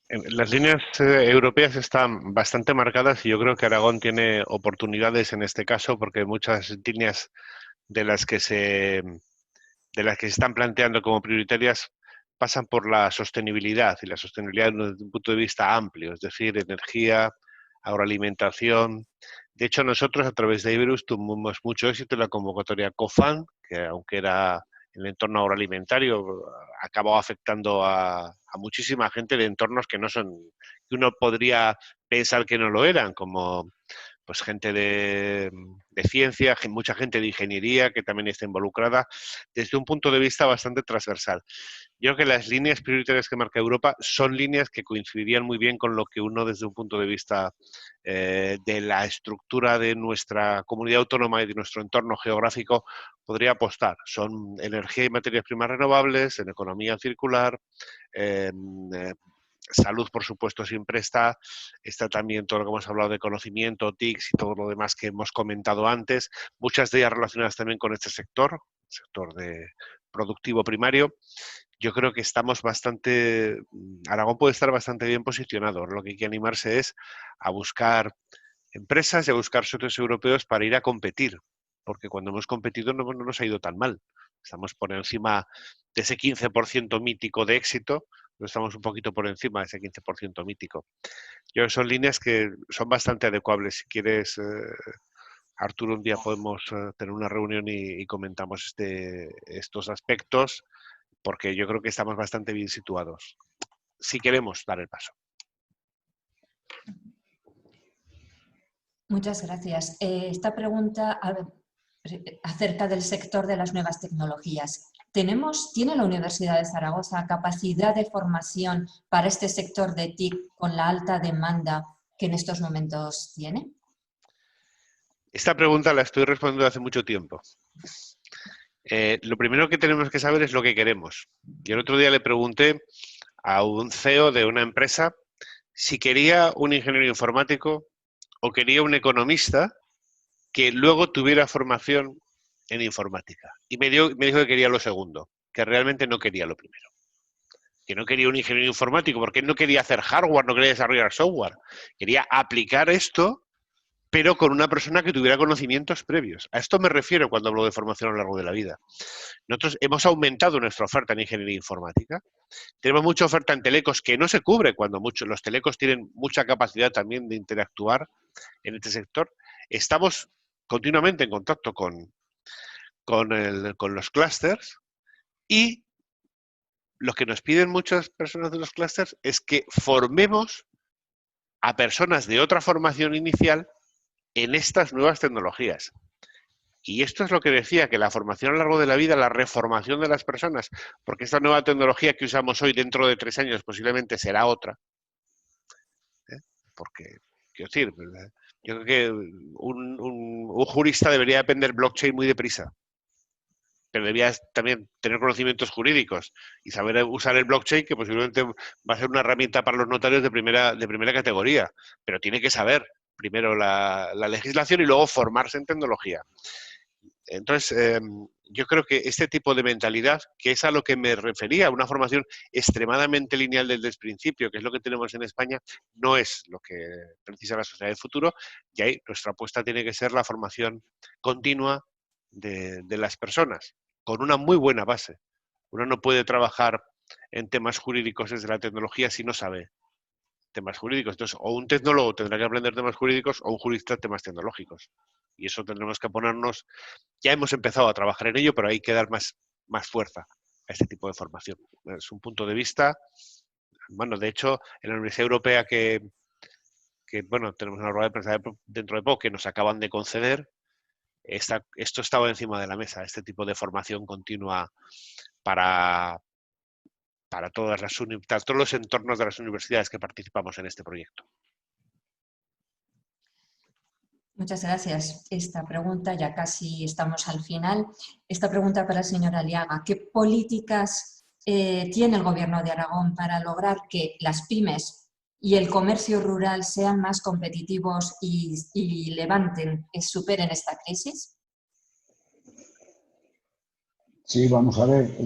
Las líneas europeas están bastante marcadas y yo creo que Aragón tiene oportunidades en este caso porque muchas líneas de las que se están planteando como prioritarias pasan por la sostenibilidad y la sostenibilidad desde un punto de vista amplio, es decir, energía, agroalimentación. De hecho, nosotros a través de Iberus tuvimos mucho éxito en la convocatoria COFAN, que aunque era en el entorno agroalimentario, acabó afectando a muchísima gente de entornos que no son, que uno podría pensar que no lo eran, como pues gente de ciencia, mucha gente de ingeniería que también está involucrada, desde un punto de vista bastante transversal. Yo creo que las líneas prioritarias que marca Europa son líneas que coincidirían muy bien con lo que uno desde un punto de vista de la estructura de nuestra comunidad autónoma y de nuestro entorno geográfico podría apostar. Son energía y materias primas renovables, en economía circular, salud, por supuesto, siempre está también todo lo que hemos hablado de conocimiento, TICs y todo lo demás que hemos comentado antes, muchas de ellas relacionadas también con este sector de productivo primario. Yo creo que estamos Aragón puede estar bastante bien posicionado. Lo que hay que animarse es a buscar empresas y a buscar socios europeos para ir a competir, porque cuando hemos competido no nos ha ido tan mal. Estamos por encima de ese 15% mítico de éxito, pero estamos un poquito por encima de ese 15% mítico. Yo creo que son líneas que son bastante adecuables. Si quieres, Arturo, un día podemos tener una reunión y comentamos estos aspectos, porque yo creo que estamos bastante bien situados, si queremos dar el paso. Muchas gracias. Esta pregunta acerca del sector de las nuevas tecnologías. ¿Tiene la Universidad de Zaragoza capacidad de formación para este sector de TIC con la alta demanda que en estos momentos tiene? Esta pregunta la estoy respondiendo hace mucho tiempo. Lo primero que tenemos que saber es lo que queremos. Yo el otro día le pregunté a un CEO de una empresa si quería un ingeniero informático o quería un economista que luego tuviera formación en informática. Y me dijo que quería lo segundo, que realmente no quería lo primero. Que no quería un ingeniero informático porque él no quería hacer hardware, no quería desarrollar software. Quería aplicar esto, pero con una persona que tuviera conocimientos previos. A esto me refiero cuando hablo de formación a lo largo de la vida. Nosotros hemos aumentado nuestra oferta en ingeniería informática. Tenemos mucha oferta en telecos que no se cubre cuando los telecos tienen mucha capacidad también de interactuar en este sector. Estamos continuamente en contacto con los clústeres y lo que nos piden muchas personas de los clústeres es que formemos a personas de otra formación inicial en estas nuevas tecnologías. Y esto es lo que decía, que la formación a lo largo de la vida, la reformación de las personas, porque esta nueva tecnología que usamos hoy dentro de 3 años posiblemente será otra, porque Quiero decir, yo creo que un jurista debería aprender blockchain muy deprisa, pero debería también tener conocimientos jurídicos y saber usar el blockchain, que posiblemente va a ser una herramienta para los notarios de primera categoría, pero tiene que saber primero la legislación y luego formarse en tecnología. Entonces, yo creo que este tipo de mentalidad, que es a lo que me refería, una formación extremadamente lineal desde el principio, que es lo que tenemos en España, no es lo que precisa la sociedad del futuro, y ahí nuestra apuesta tiene que ser la formación continua de las personas, con una muy buena base. Uno no puede trabajar en temas jurídicos desde la tecnología si no sabe temas jurídicos. Entonces, o un tecnólogo tendrá que aprender temas jurídicos o un jurista temas tecnológicos. Y eso tendremos que ponernos, ya hemos empezado a trabajar en ello, pero hay que dar más fuerza a este tipo de formación. Es un punto de vista, bueno, de hecho, en la Universidad Europea que bueno, tenemos una rueda de prensa dentro de poco que nos acaban de conceder, esto estaba encima de la mesa, este tipo de formación continua para todos los entornos de las universidades que participamos en este proyecto. Muchas gracias. Esta pregunta, ya casi estamos al final. Esta pregunta para la señora Aliaga. ¿Qué políticas tiene el Gobierno de Aragón para lograr que las pymes y el comercio rural sean más competitivos y superen esta crisis? Sí, vamos a ver.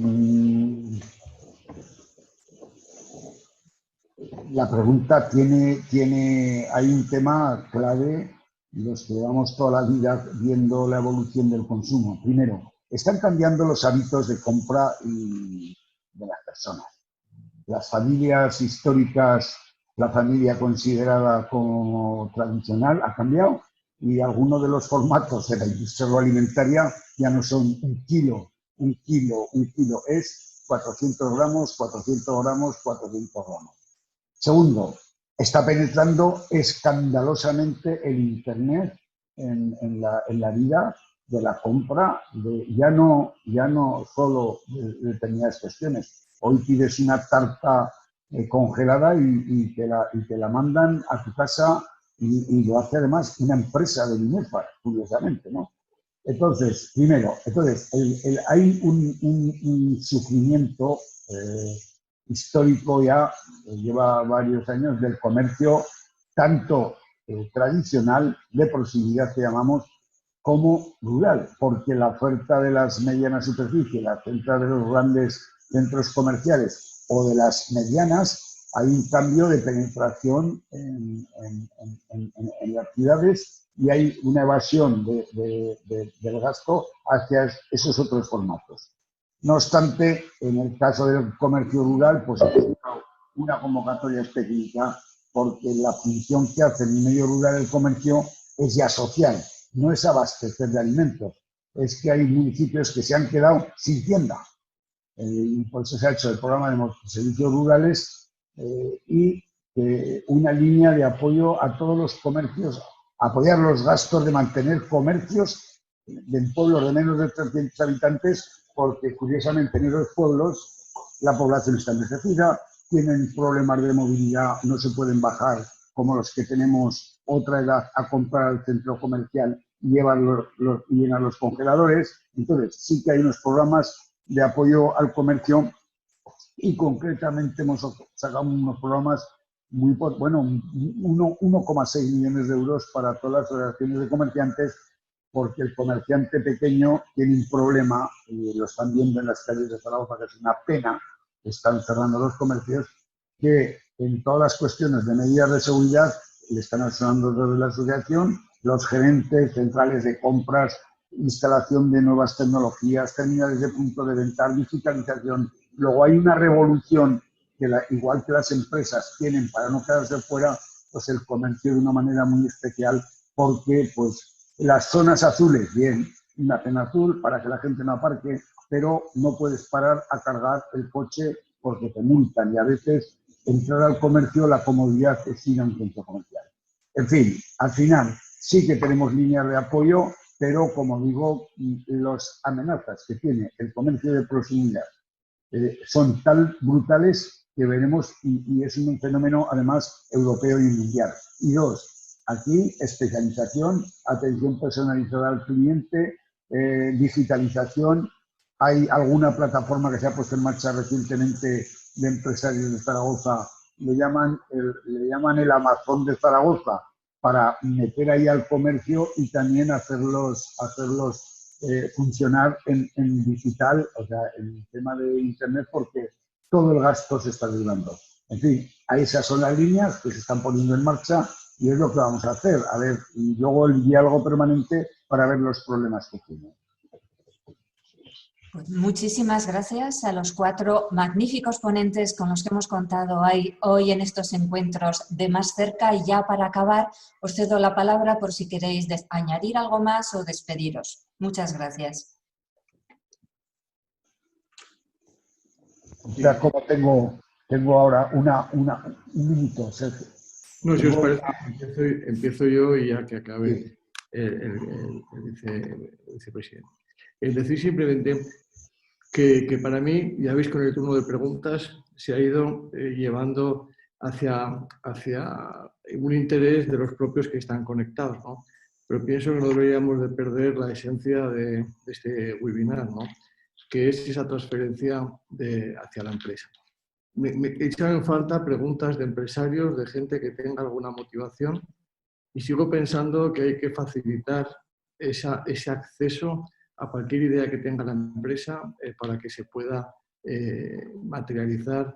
La pregunta hay un tema clave, los que llevamos toda la vida viendo la evolución del consumo. Primero, están cambiando los hábitos de compra de las personas. Las familias históricas, la familia considerada como tradicional ha cambiado y algunos de los formatos de la industria agroalimentaria ya no son un kilo, es 400 gramos, 400 gramos, 400 gramos. Segundo, está penetrando escandalosamente el Internet en la vida de la compra, ya no solo de determinadas cuestiones. Hoy pides una tarta congelada y te la mandan a tu casa y lo hace además una empresa de Binefa, curiosamente, ¿no? Entonces, primero, hay un sufrimiento histórico ya, lleva varios años, del comercio tanto tradicional, de proximidad que llamamos, como rural, porque la oferta de las medianas superficies, la oferta de los grandes centros comerciales o de las medianas, hay un cambio de penetración en las ciudades y hay una evasión del gasto hacia esos otros formatos. No obstante, en el caso del comercio rural, pues es una convocatoria específica porque la función que hace en el medio rural el comercio es ya social, no es abastecer de alimentos. Es que hay municipios que se han quedado sin tienda. Y por eso se ha hecho el programa de servicios rurales y una línea de apoyo a todos los comercios, apoyar los gastos de mantener comercios en pueblos de menos de 300 habitantes, porque curiosamente en esos pueblos la población está envejecida, tienen problemas de movilidad, no se pueden bajar como los que tenemos otra edad a comprar al centro comercial y llenan los congeladores. Entonces sí que hay unos programas de apoyo al comercio y concretamente hemos sacado unos programas muy, bueno, 1,6 millones de euros para todas las asociaciones de comerciantes, porque el comerciante pequeño tiene un problema, y lo están viendo en las calles de Zaragoza, que es una pena, están cerrando los comercios, que en todas las cuestiones de medidas de seguridad le están asesorando desde la asociación, los gerentes centrales de compras, instalación de nuevas tecnologías, terminales de punto de venta, digitalización. Luego hay una revolución que igual que las empresas tienen para no quedarse fuera, pues el comercio de una manera muy especial, porque pues las zonas azules, bien, una zona azul para que la gente no aparque, pero no puedes parar a cargar el coche porque te multan y a veces entrar al comercio, la comodidad es ir a un centro comercial. En fin, al final sí que tenemos líneas de apoyo, pero como digo, las amenazas que tiene el comercio de proximidad son tan brutales que veremos, y es un fenómeno además europeo y mundial. Y dos, Aquí, especialización, atención personalizada al cliente, digitalización. Hay alguna plataforma que se ha puesto en marcha recientemente de empresarios de Zaragoza, le llaman el Amazon de Zaragoza, para meter ahí al comercio y también hacerlos funcionar en digital, o sea, en el tema de Internet, porque todo el gasto se está derivando. En fin, esas son las líneas que se están poniendo en marcha y es lo que vamos a hacer. A ver, y luego el diálogo permanente para ver los problemas que tienen. Pues muchísimas gracias a los 4 magníficos ponentes con los que hemos contado hoy en estos encuentros de Más Cerca. Y ya para acabar, os cedo la palabra por si queréis añadir algo más o despediros. Muchas gracias. Ya como tengo ahora un minuto, Sergio. No, si os parece, empiezo yo y ya que acabe el vicepresidente. Es decir, simplemente que para mí, ya veis con el turno de preguntas, se ha ido llevando hacia un interés de los propios que están conectados, ¿no? Pero pienso que no deberíamos de perder la esencia de este webinar, ¿no? Que es esa transferencia hacia la empresa. Me echan en falta preguntas de empresarios, de gente que tenga alguna motivación, y sigo pensando que hay que facilitar ese acceso a cualquier idea que tenga la empresa para que se pueda materializar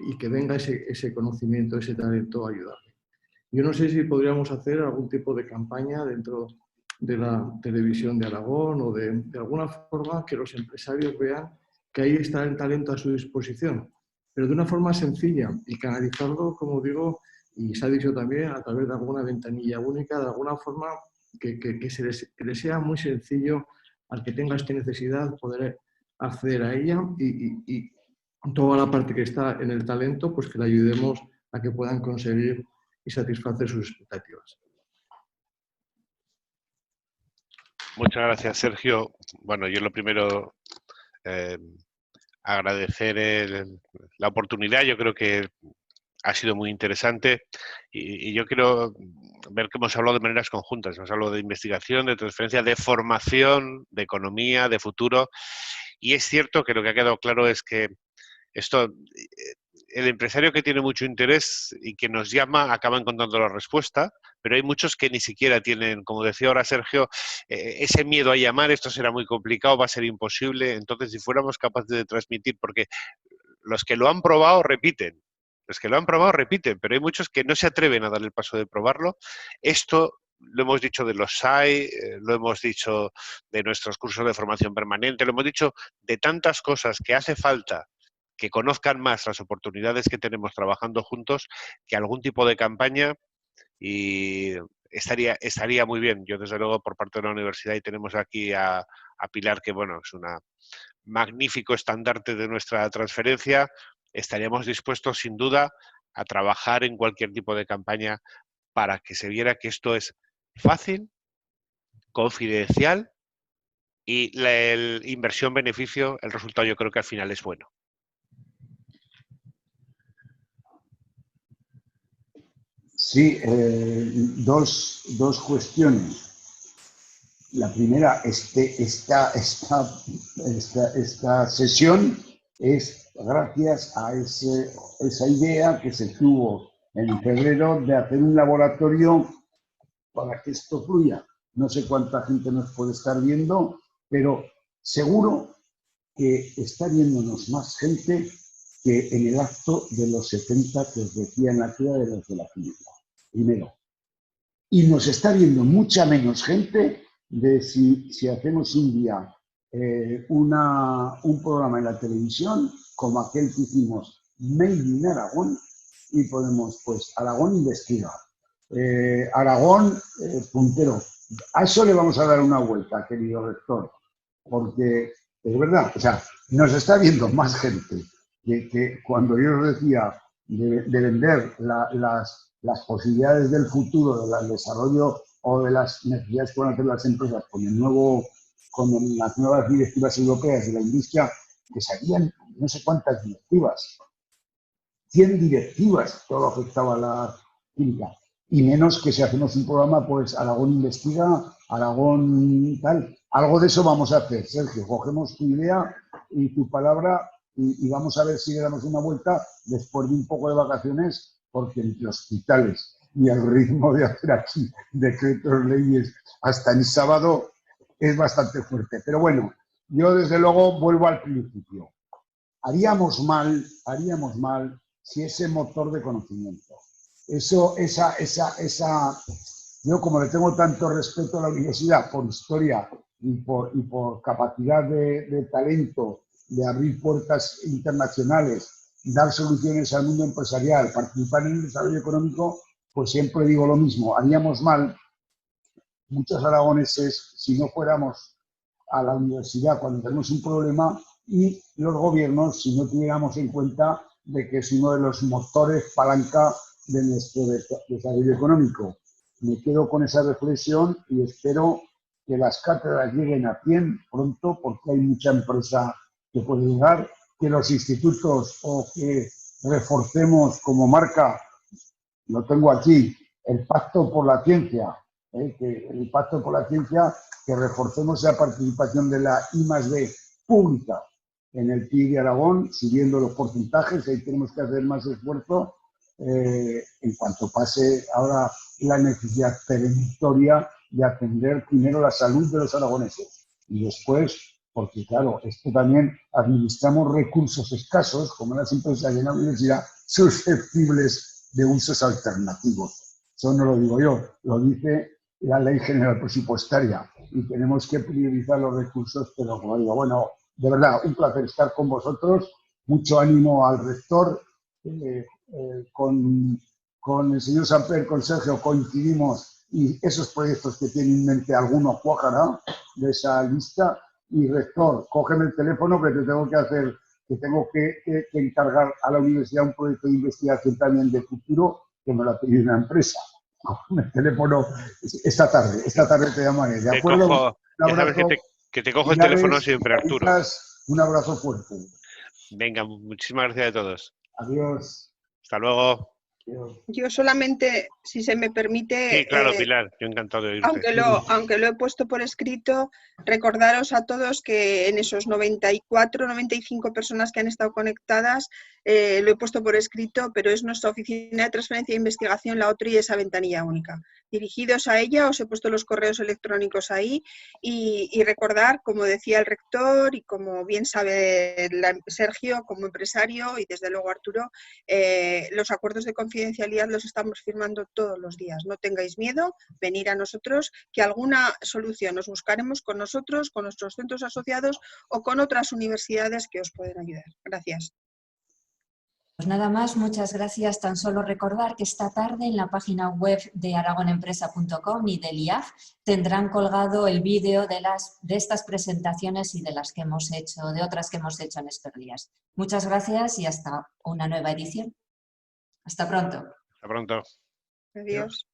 y que venga ese conocimiento, ese talento a ayudarle. Yo no sé si podríamos hacer algún tipo de campaña dentro de la televisión de Aragón o de alguna forma que los empresarios vean que ahí está el talento a su disposición, pero de una forma sencilla y canalizarlo, como digo, y se ha dicho también, a través de alguna ventanilla única, de alguna forma que les sea muy sencillo al que tenga esta necesidad poder acceder a ella y toda la parte que está en el talento, pues que le ayudemos a que puedan conseguir y satisfacer sus expectativas. Muchas gracias, Sergio. Bueno, yo lo primero, agradecer la oportunidad. Yo creo que ha sido muy interesante y yo quiero ver que hemos hablado de maneras conjuntas. Hemos hablado de investigación, de transferencia, de formación, de economía, de futuro. Y es cierto que lo que ha quedado claro es que el empresario que tiene mucho interés y que nos llama acaba encontrando la respuesta, pero hay muchos que ni siquiera tienen, como decía ahora Sergio, ese miedo a llamar. Esto será muy complicado, va a ser imposible. Entonces, si fuéramos capaces de transmitir, porque los que lo han probado repiten, pero hay muchos que no se atreven a dar el paso de probarlo. Esto lo hemos dicho de los SAI, lo hemos dicho de nuestros cursos de formación permanente, lo hemos dicho de tantas cosas que hace falta que conozcan más las oportunidades que tenemos trabajando juntos, que algún tipo de campaña y estaría muy bien. Yo, desde luego, por parte de la universidad, y tenemos aquí a Pilar, que bueno, es un magnífico estandarte de nuestra transferencia, estaríamos dispuestos, sin duda, a trabajar en cualquier tipo de campaña para que se viera que esto es fácil, confidencial y la inversión-beneficio, el resultado yo creo que al final es bueno. Sí, dos cuestiones. La primera, esta sesión es gracias a esa idea que se tuvo en febrero de hacer un laboratorio para que esto fluya. No sé cuánta gente nos puede estar viendo, pero seguro que está viéndonos más gente que en el acto de los 70 que os decía en la ciudad de los de la clínica. Primero. Y nos está viendo mucha menos gente de si hacemos un día un programa en la televisión como aquel que hicimos Made in Aragón y ponemos pues Aragón investiga, Aragón puntero. A eso le vamos a dar una vuelta, querido rector, porque es verdad, o sea, nos está viendo más gente que cuando yo os decía de vender las posibilidades del futuro, del desarrollo o de las necesidades que van a tener las empresas con las nuevas directivas europeas de la industria, que salían no sé cuántas directivas, 100 directivas, todo afectaba a la química. y menos que si hacemos un programa, pues Aragón investiga, Aragón tal. Algo de eso vamos a hacer, Sergio. Cogemos tu idea y tu palabra y vamos a ver si le damos una vuelta después de un poco de vacaciones, porque entre hospitales y el ritmo de hacer aquí decretos, leyes, hasta el sábado es bastante fuerte. Pero bueno, yo desde luego vuelvo al principio. Haríamos mal si ese motor de conocimiento, yo como le tengo tanto respeto a la universidad por historia y por capacidad de talento, de abrir puertas internacionales, dar soluciones al mundo empresarial, participar en el desarrollo económico, pues siempre digo lo mismo, haríamos mal muchos aragoneses si no fuéramos a la universidad cuando tenemos un problema y los gobiernos si no tuviéramos en cuenta de que es uno de los motores palanca de nuestro desarrollo económico. Me quedo con esa reflexión y espero que las cátedras lleguen a 100 pronto porque hay mucha empresa que puede llegar, que los institutos o que reforcemos como marca, lo tengo aquí, el Pacto por la Ciencia, que reforcemos la participación de la I+D pública en el PIB de Aragón, subiendo los porcentajes, ahí tenemos que hacer más esfuerzo en cuanto pase ahora la necesidad perentoria de atender primero la salud de los aragoneses y después, porque claro, esto también administramos recursos escasos, como las empresas de la universidad, susceptibles de usos alternativos. Eso no lo digo yo, lo dice la Ley General Presupuestaria y tenemos que priorizar los recursos, pero como digo, bueno, de verdad, un placer estar con vosotros, mucho ánimo al rector, con el señor Samper, con Sergio coincidimos y esos proyectos que tiene en mente alguno cuajará de esa lista. Y rector, cógeme el teléfono que tengo que encargar a la universidad un proyecto de investigación también de futuro que me lo ha pedido una empresa. Cógeme el teléfono esta tarde te llamaré, ¿de acuerdo? Ya sabes que te cojo el teléfono siempre, Arturo. Un abrazo fuerte. Venga, muchísimas gracias a todos. Adiós. Hasta luego. Yo solamente, si se me permite... Sí, claro, Pilar, yo encantado de oírte. Aunque lo he puesto por escrito, recordaros a todos que en esos 94, 95 personas que han estado conectadas, lo he puesto por escrito, pero es nuestra oficina de transferencia e investigación, la OTRI, esa ventanilla única. Dirigidos a ella, os he puesto los correos electrónicos ahí y recordar, como decía el rector y como bien sabe Sergio como empresario y desde luego Arturo, los acuerdos de confidencialidad los estamos firmando todos los días. No tengáis miedo, venir a nosotros, que alguna solución os buscaremos con nosotros, con nuestros centros asociados o con otras universidades que os pueden ayudar. Gracias. Pues nada más, muchas gracias. Tan solo recordar que esta tarde en la página web de aragonempresa.com y del IAF tendrán colgado el vídeo de estas presentaciones y de las que hemos hecho, de otras que hemos hecho en estos días. Muchas gracias y hasta una nueva edición. Hasta pronto. Hasta pronto. Adiós.